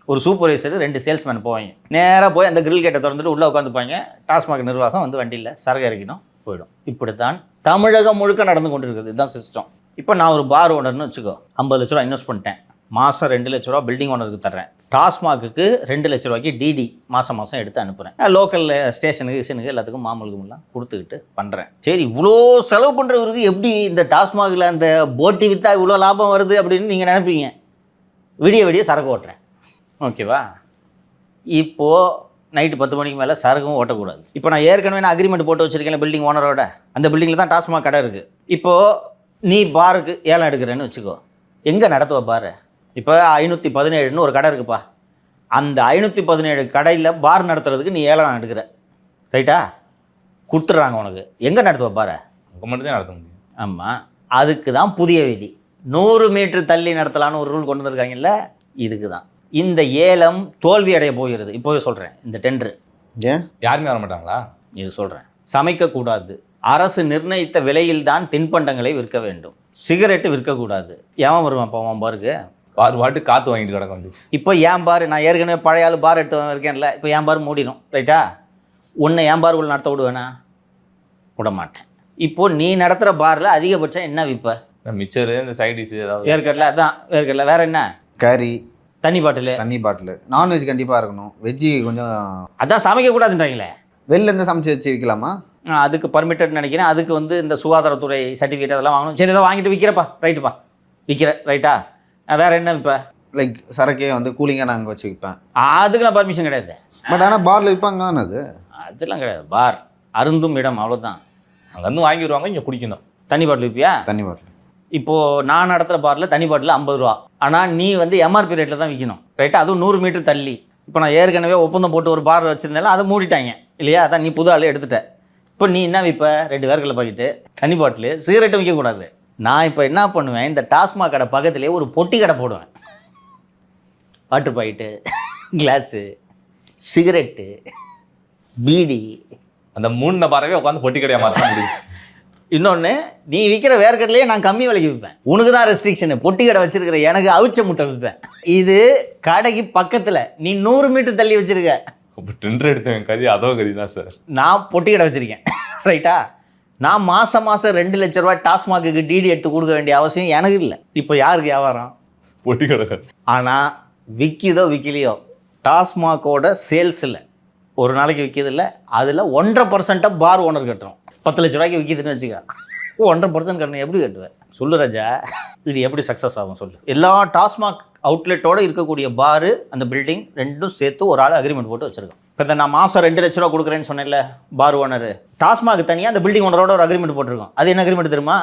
ஒரு சூப்பர்வைசர், 2 சேல்ஸ்மேன் போவாங்க. நேராக போய் அந்த கிரில் கேட்டை திறந்துட்டு உள்ளே உட்காந்துப்பாங்க. டாஸ்மாக் நிர்வாகம் வந்து வண்டியில் சரக்கு இறக்கணும், போயிடும். இப்படித்தான் தமிழகம் முழுக்க நடந்து கொண்டு இருக்குது. இதுதான் சிஸ்டம். இப்போ நான் ஒரு பார் ஓனர்னு வச்சுக்கோ, 50 லட்ச ரூபா இன்வெஸ்ட் பண்ணிட்டேன். மாதம் 2 லட்ச ரூபா பில்டிங் ஓனருக்கு தர்றேன். டாஸ்மாக்கு 2 லட்ச ரூபாய்க்கு டிடி மாதம் எடுத்து அனுப்புகிறேன். லோக்கல் ஸ்டேஷனுக்கு எல்லாத்துக்கும் மாமூலுக்குலாம் கொடுத்துக்கிட்டு பண்ணுறேன். சரி, இவ்வளோ செலவு பண்ணுறவருக்கு எப்படி இந்த டாஸ்மாகில் அந்த போட்டி விற்றா இவ்வளோ லாபம் வருது அப்படின்னு நீங்கள் நினைப்பீங்க. விடிய சரக்கு ஓட்டுறேன், ஓகேவா? இப்போது நைட்டு 10 மணிக்கு மேலே சரக்கும் ஓட்டக்கூடாது. இப்போ நான் ஏற்கனவே நான் அக்ரிமெண்ட் போட்டு வச்சுருக்கேன் பில்டிங் ஓனரோட. அந்த பில்டிங்கில் தான் டாஸ்மாக் கடை இருக்குது. இப்போது நீ பாருக்கு ஏலம் எடுக்கிறேன்னு வச்சுக்கோ, எங்கே நடத்துவ பாரு? இப்போ 517ன்னு ஒரு கடை இருக்குப்பா. அந்த 517 கடையில் பார் நடத்துறதுக்கு நீ ஏலம் எடுக்கிற, ரைட்டா? கொடுத்துட்றாங்க உனக்கு. எங்கே நடத்துவ பாரு? அங்கே மட்டும் தான் நடத்த முடியும். ஆமாம், அதுக்கு தான் புதிய விதி. 100 மீட்டர் தள்ளி நடத்தலான்னு ஒரு ரூல் கொண்டு வந்திருக்காங்கல்ல, இதுக்கு தான். இந்த ஏலம் தோல்வி அடைய போகிறது. இப்போவே சொல்கிறேன், இந்த டெண்டரு ஏன் யாருமே வர மாட்டாங்களா? இது சொல்கிறேன். சமைக்கக்கூடாது. அரசு நிர்ணயித்த விலையில்தான் தின்பண்டங்களை விற்க வேண்டும். சிகரெட்டு விற்கக்கூடாது. ஏன் வருவான் இப்போ அவன் பாருக்கு? பாட்டு காற்று வாங்கிட்டு கிடக்க வந்துச்சு. இப்போ ஏன் பாரு, நான் ஏற்கனவே பழைய ஆள் பார் எடுத்து இருக்கேன்ல, இப்போ ஏன் பார் மூடிடும், ரைட்டா? உன்னை ஏன் பாருக்குள்ள நடத்த விடுவேனா? விட மாட்டேன். இப்போது நீ நடத்துகிற பாரில் அதிகபட்சம் என்ன விற்ப? மிச்சரு, இந்த சைடிஸ், ஏதாவது வேர்க்கடலை. அதான் வேர்க்கடலை. வேறு என்ன? கறி, தண்ணி பாட்டில். நான்வெஜ் கண்டிப்பாக இருக்கணும். வெஜ்ஜி கொஞ்சம். அதான் சமைக்கக்கூடாதுன்றாங்களே. வெளிலேருந்து சமைச்சு வச்சு விற்கலாமா? அதுக்கு பர்மிட்டட் நினைக்கிறேன். அதுக்கு வந்து இந்த சுகாதாரத்துறை சர்டிஃபிகேட் அதெல்லாம் வாங்கணும். சரி, ஏதோ வாங்கிட்டு விற்கிறப்பா, ரைட்டுப்பா, விற்கிற, ரைட்டா? வேறு என்ன இப்போ? லைக் சரக்கே வந்து கூலிங்காக நான் அங்கே வச்சு விற்பேன். அதுக்கெல்லாம் பர்மிஷன் கிடையாது. பட் ஆனால் பாரில் விற்பாங்க தானே? அதெல்லாம் கிடையாது. பார் அருந்தும் இடம், அவ்வளோதான். அங்கேருந்து வாங்கிடுவாங்க, இங்கே குடிக்கணும். தண்ணி பாட்டில் விற்பியா? தண்ணி பாட்டில். இப்போது நான் நடத்துகிற பாரில் தண்ணி பாட்டில் 50 ரூபா. ஆனால் நீ வந்து எம்ஆர்பி ரேட்டில் தான் விற்கணும், ரைட்டா? அதுவும் 100 மீட்டர் தள்ளி. இப்போ நான் ஏற்கனவே ஒப்பந்தம் போட்டு ஒரு பார் வச்சுருந்தாலும் அதை மூடிட்டாங்க இல்லையா? அதான் நீ புது ஆள் எடுத்துட்ட. இப்போ நீ என்ன விற்ப? 2 வேர்க்கடலை பாக்கெட்டு, தண்ணி பாட்டில், சிகரெட்டும் விற்கக்கூடாது. நான் இப்போ என்ன பண்ணுவேன், இந்த டாஸ்மாக் கடை பக்கத்துலேயே ஒரு பொட்டி கடை போடுவேன். Water packet, glass, cigarette, beedi, அந்த 3 நபரவே உட்காந்து பொட்டி கடையாக மாற்ற முடிஞ்சு. இன்னொன்று, நீ விற்கிற வேர்க்கடலையே நான் கம்மி விலைக்கு விற்பேன். உனக்கு தான் ரெஸ்ட்ரிக்ஷனு. பொட்டி கடை வச்சிருக்கிற எனக்கு அவிச்ச முட்டை விற்பேன். இது கடைக்கு பக்கத்தில், நீ 100 மீட்டர் தள்ளி வச்சிருக்க. இப்போ டெண்டர் எடுத்தேன் கறி, அதோ கறி தான் சார். நான் பொட்டி கடை வச்சுருக்கேன், ரைட்டா? நான் மாதம் 2 லட்ச ரூபா டாஸ்மாக்கு டிடி எடுத்து கொடுக்க வேண்டிய அவசியம் எனக்கு இல்லை. இப்போ யாருக்கு வியாபாரம்? பொட்டி கடை. ஆனால் விற்கிதோ விற்கலையோ, டாஸ்மாகோட சேல்ஸில் ஒரு நாளைக்கு விற்கிதில்ல, அதில் 1.5% பார் ஓனர் கட்டுறோம். 10 லட்ச ரூபாய்க்கு விற்கிதுன்னு வச்சுக்க, 1.5% கட்டணும். எப்படி கட்டுவேன் சொல்லு ராஜா? இது எப்படி சக்ஸஸ் ஆகும் சொல்லு? எல்லா டாஸ்மாக் அவுட்லெட்டோடு இருக்கக்கூடிய பாரு, அந்த பில்டிங் ரெண்டும் சேர்த்து ஒரு ஆள் அக்ரிமெண்ட் போட்டு வச்சுருக்கோம். இப்போ நான் மாதம் 2 லட்ச ரூபா கொடுக்குறேன்னு சொன்னேன்ல பார் ஓனர், டாஸ்மாக் தனியாக அந்த பில்டிங் ஓனரோட ஒரு அக்ரிமெண்ட் போட்டிருக்கோம். அது என்ன அக்ரிமெண்ட் தெரியுமா?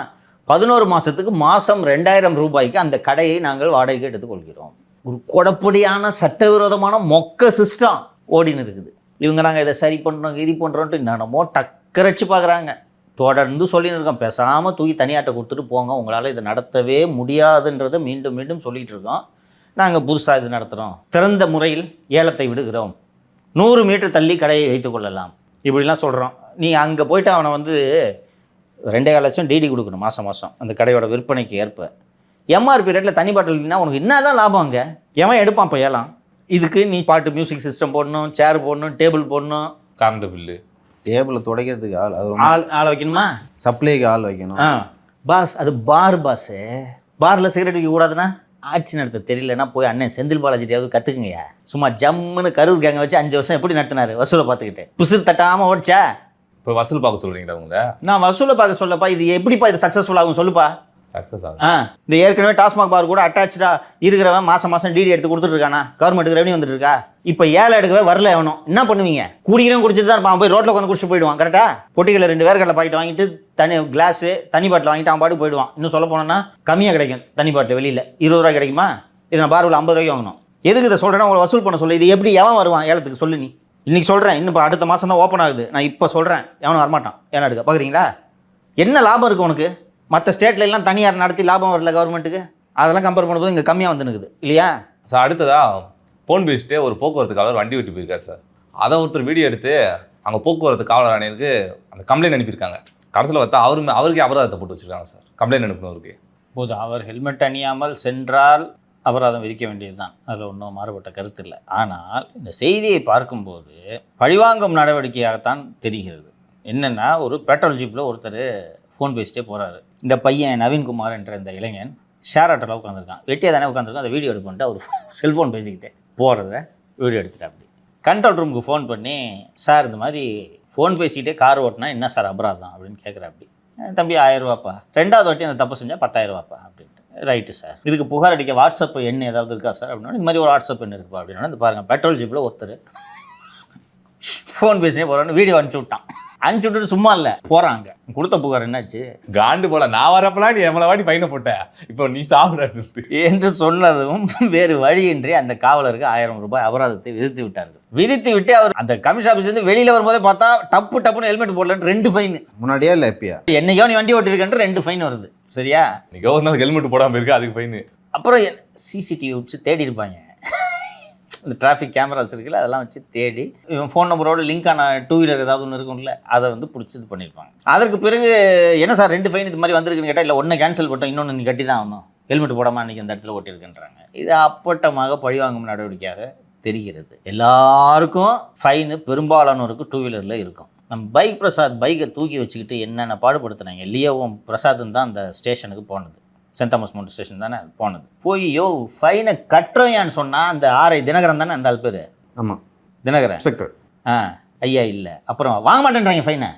11 மாதத்துக்கு மாதம் 2000 ரூபாய்க்கு அந்த கடையை நாங்கள் வாடகைக்கு எடுத்துக்கொள்கிறோம். ஒரு கொடப்படியான சட்டவிரோதமான மொக்க சிஸ்டம் ஓடின்னு இருக்குது. இவங்க நாங்கள் இதை சரி பண்ணுறோம் இது பண்ணுறோன்ட்டு என்னமோ டக்கரைச்சு பார்க்குறாங்க. தொடர்ந்து சொல்லின்னு இருக்கோம், பேசாமல் தூக்கி தனியாட்ட கொடுத்துட்டு போங்க, உங்களால் இதை நடத்தவே முடியாதுன்றதை மீண்டும் மீண்டும் சொல்லிகிட்டு இருக்கோம். நாங்கள் புதுசாக இது நடத்துகிறோம், திறந்த முறையில் ஏலத்தை விடுகிறோம், 100 மீட்டர் தள்ளி கடையை வைத்து கொள்ளலாம், இப்படிலாம் சொல்கிறோம். நீ அங்கே போய்ட்டு அவனை வந்து 2.5 லட்சம் டிடி கொடுக்கணும் மாதம் மாதம் அந்த கடையோட விற்பனைக்கு ஏற்ப. எம்ஆர்பி ரேட்டில் தனி பாட்டில் உனக்கு என்ன தான் லாபம்? அங்கே எவன் எடுப்பான் இப்போ ஏலம்? இதுக்கு நீ பாட்டு மியூசிக் சிஸ்டம் போடணும், சேர் போடணும், டேபிள் போடணும், கரண்ட் பில்லு, டேபிளை துடைக்கிறதுக்கு ஆள் வைக்கணுமா, சப்ளைக்கு ஆள் வைக்கணும். பாஸ் அது பார் பாஸு. பாரில் சிகரெட் வைக்க கூடாதுன்னா ஆட்சி நடத்த தெரியலன்னா போய் அண்ணன் செந்தில் பாலாஜியாவது கற்றுக்குங்கய்யா. சும்மா ஜம்முன்னு கரூர் கேங்க வச்சு 5 வருஷம் எப்படி நடத்தினாரு வசூலை பார்த்துக்கிட்டு? புசு தட்டாமல் ஓடிச்சா? இப்போ வசூல் பார்க்க சொல்கிறீங்களா உங்களை? நான் வசூலை பார்க்க சொல்லப்பா. இது எப்படிப்பா இது சக்ஸஸ்ஃபுல் ஆகும் சொல்லுப்பா? சக்ஸஸ் ஆகும். இந்த ஏற்கனவே டாஸ்மாக் பார் கூட அட்டாச்சா இருக்கிறவன் மாதம் மாதம் டிடி எடுத்து கொடுத்துட்டு இருக்கானா? கவர்மெண்ட்டுக்கு ரெவன்யூ வந்துட்டு இருக்கா? இப்போ ஏழை எடுக்கவே வரல எவனும். என்ன பண்ணுவீங்க? குடிக்கிறவன் குடிச்சிட்டு தான் இருப்பான், போய் ரோட்டில் உட்காந்து குடிச்சிட்டு போயிடுவான். கரெக்டாக பொட்டிகளில் 2 வேர்க்கடலை பாக்கெட் வாங்கிட்டு தனி கிளாஸு தண்ணி பாட்டில் வாங்கிட்டு அவன் பாட்டு போயிடுவான். இன்னும் சொல்ல போனோன்னா கம்மியாக கிடைக்கும் தண்ணி பாட்டில், வெளியில் 20 ரூபா கிடைக்குமா? இது நான் பார்வில் 50 ரூபாய்க்கு வாங்கணும். எதுக்கு இதை சொல்கிறேன்னா உங்களை வசூல் பண்ண சொல்லு. இது எப்படி எவன் வருவான் ஏலத்துக்கு சொல்லு? நீ இன்னைக்கு சொல்கிறேன், இன்னும் இப்போ அடுத்த மாதம் தான் ஓப்பன் ஆகுது. நான் இப்போ சொல்கிறேன், எவனும் வரமாட்டான் ஏன்னா எடுக்க. பார்க்குறீங்களா? என்ன லாபம் இருக்குது உனக்கு? மற்ற ஸ்டேட்ல எல்லாம் தனியார் நடத்தி லாபம் வரல கவர்மெண்ட்டுக்கு. அதெல்லாம் கம்பேர் பண்ணும்போது இங்கே கம்மியாக வந்துருக்குது இல்லையா சார்? அடுத்ததா ஃபோன் பேசிட்டு ஒரு போக்குவரத்து காவலர் வண்டி விட்டு போயிருக்காரு சார். அதை ஒருத்தர் வீடியோ எடுத்து அங்கே போக்குவரத்து காவலர் ஆணையருக்கு அந்த கம்ப்ளைண்ட் அனுப்பியிருக்காங்க. கடைசியில் பார்த்தா அவருக்கே அபராதத்தை போட்டு வச்சுருக்காங்க சார், கம்ப்ளைண்ட் அனுப்பினவருக்கு. போது அவர் ஹெல்மெட் அணியாமல் சென்றால் அபராதம் விதிக்க வேண்டியது தான், அதில் ஒன்றும் மாறுபட்ட கருத்து இல்லை. ஆனால் இந்த செய்தியை பார்க்கும்போது பழிவாங்கும் நடவடிக்கையாகத்தான் தெரிகிறது. என்னென்னா, ஒரு பெட்ரோல் ஜீப்பில் ஒருத்தர் ஃபோன் பேசிட்டே போகிறாரு. இந்த பையன் நவீன்குமார் என்ற இந்த இளைஞன் ஷேர் ஆட்டோவில் உட்காந்துருக்கான், வெட்டியாக தானே உட்காந்துருக்கான். அதை வீடியோ எடுத்து பண்ணிட்டு அவர் செல்ஃபோன் பேசிக்கிட்டே போகிறத வீடியோ எடுத்துட்டா. அப்படி கண்ட்ரோல் ரூமுக்கு ஃபோன் பண்ணி, சார் இந்த மாதிரி ஃபோன் பேசிக்கிட்டே கார் ஓட்டினா என்ன சார் அபராதம் அப்படின்னு கேட்குறா. அப்படி தம்பி 1000 ரூபாப்பா, 2வது வாட்டி அந்த தப்பு செஞ்சால் 10,000 ரூபாப்பா அப்படின்ட்டு. ரைட்டு சார், இதுக்கு புகார் அடிக்க வாட்ஸ்அப் எண் ஏதாவது இருக்கா சார் அப்படின்னா, இந்த மாதிரி ஒரு வாட்ஸ்அப் எண் இருக்குப்பா அப்படின்னா, இந்த பாருங்கள் பெட்ரோல் ஜீப்பில் ஒருத்தர் ஃபோன் பேசினே போகிறான்னு வீடியோ அனுப்பிச்சி விட்டான். அனுப்பிச்சி விட்டுட்டு சும்மா இல்லை போகிறாங்க. கொடுத்த புகார் என்னாச்சு? காண்டு போல நான் வரப்பெல்லாம் நீ எவ்வளோ வாட்டி பையனை போட்டேன், இப்போ நீ சாப்பிட என்று சொன்னதும் வேறு வழியின்றி அந்த காவலருக்கு 1000 ரூபாய் அபராதத்தை விதித்து விட்டார்கள். விதித்து விட்டு அவர் அந்த கமிஷன் ஆஃபீஸ்லேருந்து வெளியில் வரும்போதே பார்த்தா டப்புன்னு ஹெல்மெட் போடலன்னு 2 ஃபைன். முன்னாடியே இல்லை எப்பயா? என்னையோ நீ வண்டி ஓட்டிருக்கன்ற 2 ஃபைன் வருது. சரியா? நீ கவர்னர் ஹெல்மெட் போடாமல் இருக்கு, அதுக்கு ஃபைன். அப்புறம் சிசிடிவி வச்சு தேடி இருப்பாங்க, இந்த டிராஃபிக் கேமராஸ் இருக்குல்ல, அதெல்லாம் வச்சு தேடி இவன் ஃபோன் நம்பரோட லிங்க் ஆன 2 வீலர் ஏதாவது ஒன்று இருக்கும்ல, அதை வந்து பிடிச்சி இது பண்ணியிருப்பாங்க. அதற்கு பிறகு என்ன சார் 2 ஃபைன் இது மாதிரி வந்திருக்குன்னு கேட்டால், இல்லை ஒன்று கேன்சல் பண்ணிட்டோம், இன்னொன்று நீ கட்டி தான் ஆகணும், ஹெல்மெட் போடாமல் அன்றைக்கி அந்த இடத்துல ஓட்டியிருக்குன்றாங்க. இது அப்பட்டமாக பழிவாங்கும் நடவடிக்கையாக தெரிகிறது. எல்லாருக்கும் ஃபைனு பெரும்பாலானோருக்கு 2 வீலரில் இருக்கும். நம்ம பைக் பிரசாத் பைக்கை தூக்கி வச்சுக்கிட்டு என்னென்ன பாடுபடுத்தினாங்க. லியோவும் பிரசாத்தும் தான் அந்த ஸ்டேஷனுக்கு போனது, சென்ட் தாமஸ் மவுண்ட் ஸ்டேஷன் தானே போனது. போய் ஃபைனை கட்டுறோயான்னு சொன்னால் அந்த ஆர்ஐ தினகரன் தானே அந்த ஆள் பேர்? ஆமாம், தினகரன் இன்ஸ்பெக்டர். ஐயா இல்லை, அப்புறம் வாங்க மாட்டேன்றாங்க ஃபைனை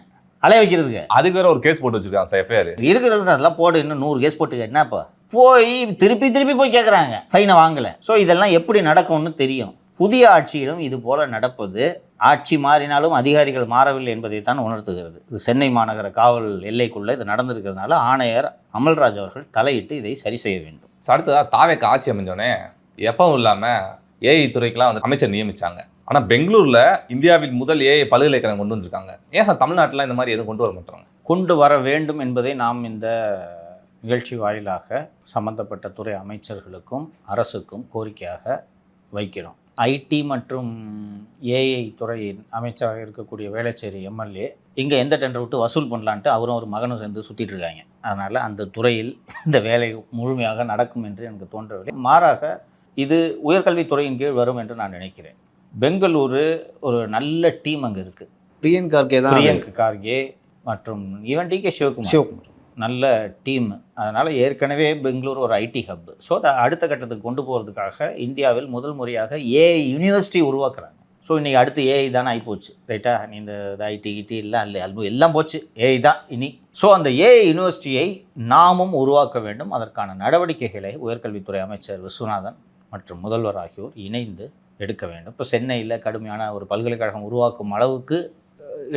அலைய வைக்கிறதுக்கு. அதுக்கு வேற ஒரு கேஸ் போட்டு வச்சுருக்காங்க சார், எஃப்ஐஆர் இருக்கிறது. அதெல்லாம் போட்டு இன்னும் 100 கேஸ் போட்டுக்க என்னப்பா? போய் திருப்பி போய் கேட்குறாங்க, ஃபைனை வாங்கலை. ஸோ இதெல்லாம் எப்படி நடக்கும்னு தெரியும். புதிய ஆட்சியிலும் இது போல நடப்பது, ஆட்சி மாறினாலும் அதிகாரிகள் மாறவில்லை என்பதை தான் உணர்த்துகிறது. இது சென்னை மாநகர காவல் எல்லைக்குள்ளே இது நடந்திருக்கிறதுனால ஆணையர் அமல்ராஜ் அவர்கள் தலையிட்டு இதை சரி செய்ய வேண்டும். அடுத்ததாக தாவேக்கு ஆட்சி அமைஞ்சோடனே எப்பவும் இல்லாமல் ஏஐ துறைக்கெலாம் வந்து அமைச்சர் நியமித்தாங்க. ஆனால் பெங்களூரில் இந்தியாவில் முதல் ஏஐ பல்கலைக்கழகம் கொண்டு வந்திருக்காங்க. ஏன் சார் தமிழ்நாட்டில் இந்த மாதிரி எதுவும் கொண்டு வர மாட்டாங்க? கொண்டு வர வேண்டும் என்பதை நாம் இந்த நிகழ்ச்சி வாயிலாக சம்பந்தப்பட்ட துறை அமைச்சர்களுக்கும் அரசுக்கும் கோரிக்கையாக வைக்கிறோம். ஐடி மற்றும் ஏஐ துறையின் அமைச்சராக இருக்கக்கூடிய வேளச்சேரி எம்எல்ஏ இங்கே எந்த டெண்டர் விட்டு வசூல் பண்ணலான்ட்டு அவரும் ஒரு மகனும் சேர்ந்து சுற்றிட்டு இருக்காங்க. அதனால் அந்த துறையில் இந்த வேலை முழுமையாக நடக்கும் என்று எனக்கு தோன்றவில்லை. மாறாக இது உயர்கல்வித்துறையின் கீழ் வரும் என்று நான் நினைக்கிறேன். பெங்களூரு ஒரு நல்ல டீம் அங்கே இருக்குது. பிரியங்கா கார்கே மற்றும் ஈவன் டிகே சிவகுமார் நல்ல டீம். அதனால் ஏற்கனவே பெங்களூர் ஒரு ஐடி ஹப். ஸோ அதை அடுத்த கட்டத்துக்கு கொண்டு போகிறதுக்காக இந்தியாவில் முதல் முறையாக ஏஐ யூனிவர்சிட்டி உருவாக்குறாங்க. ஸோ இன்றைக்கி அடுத்து ஏஐ தானே ஆகிப்போச்சு, ரைட்டா? நீ இந்த ஐடி கிட்டி எல்லாம் போச்சு, ஏஐ தான் இனி. ஸோ அந்த ஏஐ யூனிவர்சிட்டியை நாமும் உருவாக்க வேண்டும். அதற்கான நடவடிக்கைகளை உயர்கல்வித்துறை அமைச்சர் விஸ்வநாதன் மற்றும் முதல்வர் ஆகியோர் இணைந்து எடுக்க வேண்டும். இப்போ சென்னையில் கடுமையான ஒரு பல்கலைக்கழகம் உருவாக்கும் அளவுக்கு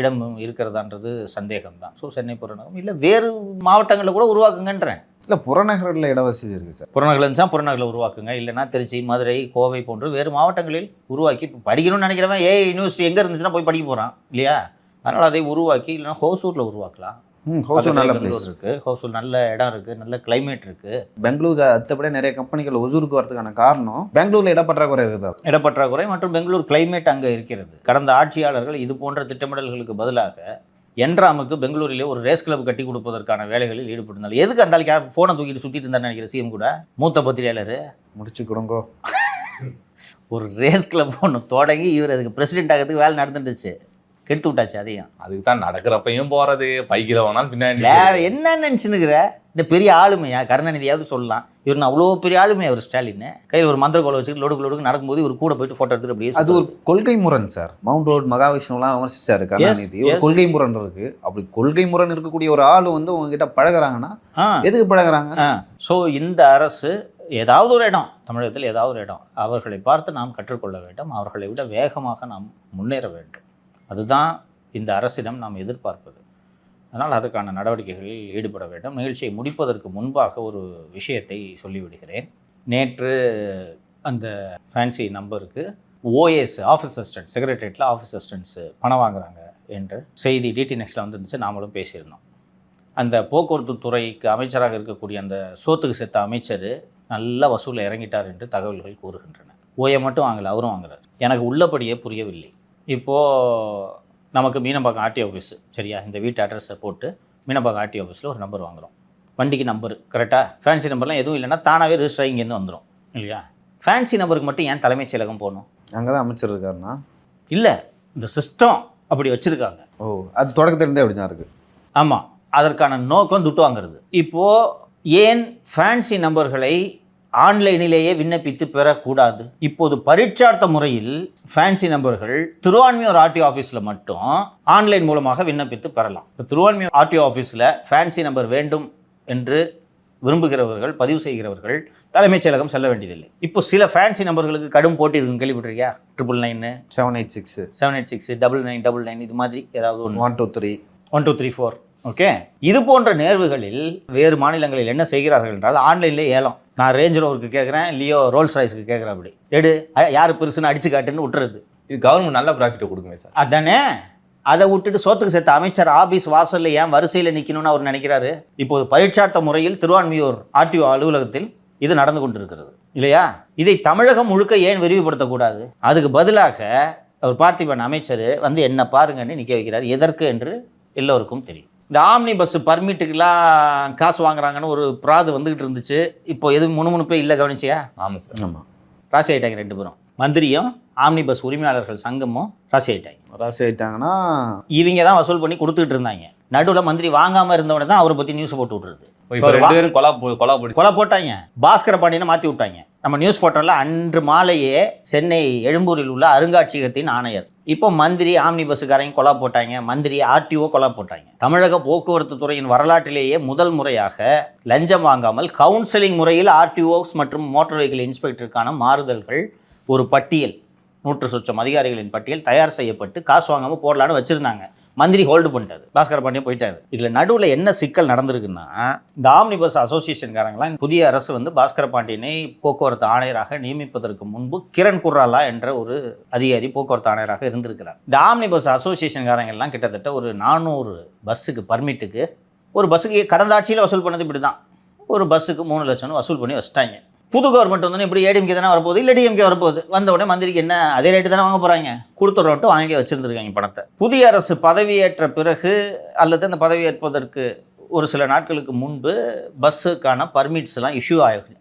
இடம் இருக்கிறதான்றது சந்தேகம்தான். ஸோ சென்னை புறநகரம் இல்லை வேறு மாவட்டங்களில் கூட உருவாக்குங்கன்றேன். இல்லை புறநகரில் இட வசதி இருக்குது சார். புறநகரில் இருந்துச்சா புறநகரில் உருவாக்குங்க, இல்லைனா திருச்சி, மதுரை, கோவை போன்ற வேறு மாவட்டங்களில் உருவாக்கி இப்போ படிக்கணும்னு நினைக்கிறவன் ஏஐ யூனிவர்சிட்டி எங்கே இருந்துச்சுன்னா போய் படிக்க போகிறான் இல்லையா? அதனால் அதை உருவாக்கி இல்லைனா ஹோசூரில் உருவாக்கலாம். ஹோசூர் நல்ல பிளேஸ் இருக்குது, ஹோசூர் நல்ல இடம் இருக்குது, நல்ல கிளைமேட் இருக்குது. பெங்களூருக்கு அடுத்தபடி நிறைய கம்பெனிகள் ஒசூருக்கு வரதுக்கான காரணம் பெங்களூரில் இடப்பற்றாக்குறை இருக்குதா? இடப்பற்றாக்குறை மற்றும் பெங்களூர் கிளைமேட் அங்கே இருக்கிறது. கடந்த ஆட்சியாளர்கள் இது போன்ற திட்டமிடல்களுக்கு பதிலாக என்ராமுக்கு பெங்களூரிலே ஒரு ரேஸ் கிளப் கட்டி கொடுப்பதற்கான வேலைகளில் ஈடுபட்டிருந்தாலும் எதுக்கு அந்த ஆளுக்கு ஃபோனை தூக்கிட்டு சுற்றிட்டு இருந்தான்னு நினைக்கிறேன். சிஎம் கூட மூத்த பத்திரிகையாளர் முடிச்சு கொடுங்கோ. ஒரு ரேஸ் கிளப் ஒன்று தொடங்கி இவர் அதுக்கு பிரசிடென்ட் ஆகிறதுக்கு வேலை நடந்துட்டுச்சு, கெடுத்து விட்டாச்சு. அதையும் அதுக்கு தான் நடக்கிறப்பையும் போகிறது, பைக்கில் வேணாலும் பின்னாடி. வேற என்ன நினச்சினுக்கிற? இந்த பெரிய ஆளுமையா? கருணாநிதியாவது சொல்லலாம், இவர் நான் அவ்வளோ பெரிய ஆளுமையா அவர் ஸ்டாலின்? கையில் ஒரு மந்திரக்கோலை வச்சுட்டு லோடுக்கு நடக்கும்போது இவர் கூட போயிட்டு ஃபோட்டோ எடுத்துட்டு அப்படியே. அது ஒரு கொள்கை முரண் சார். மவுண்ட் ரோட் மகாவிஷ்ணுலாம் விமர்சிச்சாரு கருணாநிதி. ஒரு கொள்கை முரண் இருக்கு. அப்படி கொள்கை முரண் இருக்கக்கூடிய ஒரு ஆள் வந்து உங்ககிட்ட பழகுறாங்கன்னா எதுக்கு பழகுறாங்க? ஸோ இந்த அரசு ஏதாவது ஒரு இடம், தமிழகத்தில் ஏதாவது ஒரு இடம், அவர்களை பார்த்து நாம் கற்றுக்கொள்ள வேண்டும். அவர்களை விட வேகமாக நாம் முன்னேற வேண்டும். அதுதான் இந்த அரசிடம் நாம் எதிர்பார்ப்பது. அதனால் அதற்கான நடவடிக்கைகளில் ஈடுபட வேண்டும். நிகழ்ச்சியை முடிப்பதற்கு முன்பாக ஒரு விஷயத்தை சொல்லிவிடுகிறேன். நேற்று அந்த ஃபேன்சி நம்பருக்கு ஓஎஸ் ஆஃபீஸ் அசிஸ்டன்ட், செக்ரட்டரியேட்டில் ஆஃபீஸ் அசிஸ்டன்ட்ஸு பணம் வாங்குறாங்க என்ற செய்தி டிடி நெக்ஸ்ட்டில் வந்துருந்துச்சு. நாமளும் பேசியிருந்தோம். அந்த போக்குவரத்து துறைக்கு அமைச்சராக இருக்கக்கூடிய அந்த சோத்துக்கு செத்த அமைச்சர் நல்ல வசூலில் இறங்கிட்டார் என்று தகவல்கள் கூறுகின்றன. ஓஏ மட்டும் வாங்கலை, அவரும் வாங்குறார். எனக்கு உள்ளபடியே புரியவில்லை. இப்போது நமக்கு மீனம்பாக்கம் ஆர்டி ஆஃபீஸ், சரியா? இந்த வீட்டு அட்ரஸை போட்டு மீனம்பாக்கம் ஆர்டி ஆஃபீஸில் ஒரு நம்பர் வாங்குகிறோம். வண்டிக்கு நம்பரு கரெக்டாக, ஃபேன்சி நம்பர்லாம் எதுவும் இல்லைன்னா தானாகவே ரிஜிஸ்டர் இங்கேருந்து வந்துடும் இல்லையா? ஃபேன்சி நம்பருக்கு மட்டும் ஏன் தலைமைச் செயலகம் போகணும்? அங்கே தான் அமைச்சர் இருக்காருன்னா இல்லை, இந்த சிஸ்டம் அப்படி வச்சுருக்காங்க. ஓ, அது தொடக்கத்திலேருந்தே அப்படி தான் இருக்குது. ஆமாம், அதற்கான நோக்கம் துட்டு வாங்குறது. இப்போது ஏன் ஃபேன்சி நம்பர்களை ஆன்லைனிலேயே விண்ணப்பித்து பெறக்கூடாது? இப்போது பரீட்சார்த்த முறையில் ஃபேன்சி நம்பர்கள் திருவான்மியூர் ஆர்டிஓ ஆஃபீஸில் மட்டும் ஆன்லைன் மூலமாக விண்ணப்பித்து பெறலாம். இப்போ திருவான்மியூர் ஆர்டிஓ ஆஃபீஸில் ஃபேன்சி நம்பர் வேண்டும் என்று விரும்புகிறவர்கள், பதிவு செய்கிறவர்கள் தலைமைச் செயலகம் செல்ல வேண்டியதில்லை. இப்போ சில ஃபேன்சி நம்பர்களுக்கு கடும் போட்டி இருக்குன்னு கேள்விப்பட்டிருக்கியா? 999 786 786 9999 இது மாதிரி ஏதாவது ஒன்று 123 1234. ஓகே, இது போன்ற நேர்வுகளில் வேறு மாநிலங்களில் என்ன செய்கிறார்கள் என்றால் ஆன்லைன்லேயே ஏலம். நான் ரேஞ்ச் ரோவருக்கு கேட்குறேன், லியோ ரோல்ஸ் ராய்ஸ்க்கு கேட்குறேன், அப்படி எடு, யார் பெருசுன்னு அடிச்சு காட்டுன்னு விட்டுறது. இது கவர்மெண்ட் நல்ல ப்ராஃபிட்டை கொடுக்குமே சார். அதானே, அதை விட்டுட்டு சோத்துக்கு சேர்த்த அமைச்சர் ஆபீஸ் வாசலில் ஏன் வரிசையில் நிற்கணும்னு அவர் நினைக்கிறாரு? இப்போது பரீட்சார்த்த முறையில் திருவான்மியூர் ஆர்டிஓ அலுவலகத்தில் இது நடந்து கொண்டிருக்கிறது இல்லையா? இதை தமிழகம் முழுக்க ஏன் விரிவுபடுத்தக்கூடாது? அதுக்கு பதிலாக அவர் பார்த்திபன் அமைச்சர் வந்து என்ன பாருங்கன்னு நிற்க வைக்கிறார். எதற்கு என்று எல்லோருக்கும் தெரியும். இந்த ஆம்னி பஸ் பர்மிட்டுக்கெல்லாம் காசு வாங்குறாங்கன்னு ஒரு பிராது வந்துகிட்டு இருந்துச்சு. இப்போ எதுவும் முணுமுணுப்பே இல்லை, கவனிச்சியா? ஆமாம் சார். ஆமாம், ராசி ஆகிட்டாங்க ரெண்டு பேரும். மந்திரியும் ஆம்னி பஸ் உரிமையாளர்கள் சங்கமும் ராசி ஆகிட்டாங்க. ராசி ஆகிட்டாங்கன்னா இவங்க தான் வசூல் பண்ணி கொடுத்துக்கிட்டு இருந்தாங்க. நடுவில் மந்திரி வாங்காமல் இருந்தவனே தான் அவரை பற்றி நியூஸ் போட்டு விட்டுருது. இப்போ 2 பேரும் கொலை போட்டாங்க. பாஸ்கர பாண்டியனை மாற்றி விட்டாங்க. நம்ம நியூஸ் போட்டோம்ல, அன்று மாலையே சென்னை எழும்பூரில் உள்ள அருங்காட்சியகத்தின் ஆணையர், இப்போ மந்திரி ஆம்னி பஸ்ஸுக்காரங்க கொலை போட்டாங்க, மந்திரி ஆர்டிஓ கொலை போட்டாங்க. தமிழக போக்குவரத்து துறையின் வரலாற்றிலேயே முதல் முறையாக லஞ்சம் வாங்காமல் கவுன்சிலிங் முறையில் ஆர்டிஓஸ் மற்றும் மோட்டார் வெஹிக்கிள் இன்ஸ்பெக்டருக்கான மாறுதல்கள் ஒரு பட்டியல், 100 சொச்சம் அதிகாரிகளின் பட்டியல் தயார் செய்யப்பட்டு காசு வாங்காமல் போடலான்னு வச்சுருந்தாங்க. மந்திரி ஹோல்டு பண்ணிட்டாரு, பாஸ்கர பாண்டியன் போயிட்டாரு. இதில் நடுவில் என்ன சிக்கல் நடந்திருக்குன்னா, இந்த ஆம்னி பஸ் அசோசியேஷன்காரங்களாம் புதிய அரசு வந்து பாஸ்கர பாண்டியனை போக்குவரத்து ஆணையராக நியமிப்பதற்கு முன்பு கிரண் குர்ராலா என்ற ஒரு அதிகாரி போக்குவரத்து ஆணையராக இருந்திருக்கிறார். இந்த ஆம்னி பஸ் அசோசியேஷன்காரங்கெல்லாம் கிட்டத்தட்ட ஒரு 400 பஸ்ஸுக்கு பர்மிட்டுக்கு, ஒரு பஸ்ஸுக்கு கடந்த ஆட்சியில் வசூல் பண்ணது இப்படி தான், ஒரு பஸ்ஸுக்கு 3 லட்சம் வசூல் பண்ணி வச்சுட்டாங்க. புது கவர்மெண்ட் வந்து இப்படி ஏடிஎம்கே தானே வரப்போகுது, இல்லை டிஎம்கே வரப்போகுது. வந்த உடனே மந்திரிக்கு என்ன அதே ரேட்டு தானே வாங்க போகிறாங்க, கொடுத்துட்றோன்ட்டு வாங்கி வச்சுருந்துருக்காங்க பணத்தை. புதிய அரசு பதவியேற்ற பிறகு அல்லது அந்த பதவியேற்பதற்கு ஒரு சில நாட்களுக்கு முன்பு பஸ்ஸுக்கான பர்மிட்ஸ்லாம் இஷ்யூ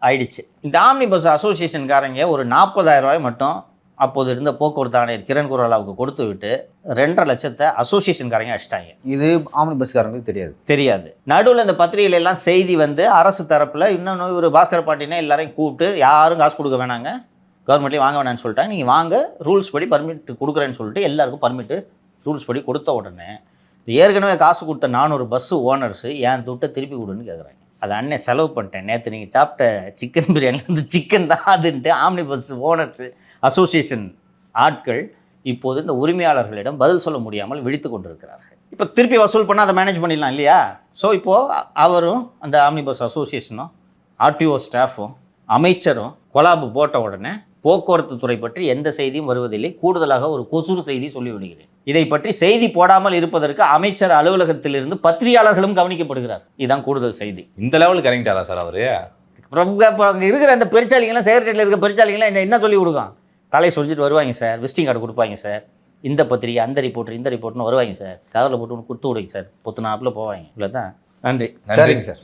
ஆயிடுச்சு. இந்த ஆம்னி பஸ் அசோசியேஷன்காரங்க ஒரு 40,000 ரூபாய் மட்டும் அப்போது இருந்த போக்குவரத்து ஆணையர் கிரண் குரலாவுக்கு கொடுத்து விட்டு 2.5 லட்சத்தை அசோசியேஷன்காரங்க அடிச்சிட்டாங்க. இது ஆம்னி பஸ்காரங்களுக்கு தெரியாது. நடுவில் இந்த பத்திரிகையில எல்லாம் செய்தி வந்து அரசு தரப்பில் இன்னொன்று ஒரு பாஸ்கர் பாண்டியனை எல்லாரையும் கூப்பிட்டு யாரும் காசு கொடுக்க வேணாங்க, கவர்மெண்ட்லேயும் வாங்க வேணாம்னு சொல்லிட்டாங்க, நீங்கள் வாங்க ரூல்ஸ் படி பர்மிட் கொடுக்குறேன்னு சொல்லிட்டு எல்லாருக்கும் பர்மிட்டு ரூல்ஸ் படி கொடுத்த உடனே ஏற்கனவே காசு கொடுத்த 400 பஸ்ஸு ஓனர்ஸு என் துட்டை திருப்பி கொடுன்னு கேட்குறாங்க. அதை அண்ணன் செலவு பண்ணிட்டேன், நேற்று நீங்கள் சாப்பிட்ட சிக்கன் பிரியாணிலேருந்து சிக்கன் தான் அதுன்ட்டு ஆம்னி பஸ் ஓனர்ஸு அசோசியேஷன் ஆட்கள் இப்போது இந்த உரிமையாளர்களிடம் பதில் சொல்ல முடியாமல் விழித்து கொண்டிருக்கிறார்கள். இப்போ திருப்பி வசூல் பண்ணால் அதை மேனேஜ் பண்ணிடலாம் இல்லையா? ஸோ இப்போது அவரும் அந்த ஆம்னி பஸ் அசோசியேஷனும் ஆர்டிஓ ஸ்டாஃபும் அமைச்சரும் கொலாபு போட்ட உடனே போக்குவரத்து துறை பற்றி எந்த செய்தியும் வருவதில்லை. கூடுதலாக ஒரு கொசுறு செய்தி சொல்லிவிடுகிறேன். இதை பற்றி செய்தி போடாமல் இருப்பதற்கு அமைச்சர் அலுவலகத்திலிருந்து பத்திரிகையாளர்களும் கவனிக்கப்படுகிறார். இதுதான் கூடுதல் செய்தி. இந்த லெவலுக்கு இறங்கிட்டாரா சார் அவரு? அங்கே இருக்கிற அந்த பெருச்சாளிங்களாம், செக்ரட்டரியில் இருக்கிற பெருச்சாளிங்களாம் என்ன சொல்லி கொடுக்கும்? தலை சொல்லிட்டு வருவாங்க சார், விசிட்டிங் கார்டு கொடுப்பாங்க சார், இந்த பத்திரிகை அந்த ரிப்போர்ட் இந்த ரிப்போர்ட்னு வருவாங்க சார், கவரில் போட்டு ஒன்று கொடுத்து விடுங்க சார், பொத்து நாப்பில் போவாங்க. இவ்வளோ தான். நன்றி. நன்றி சார். நன்றி சார்.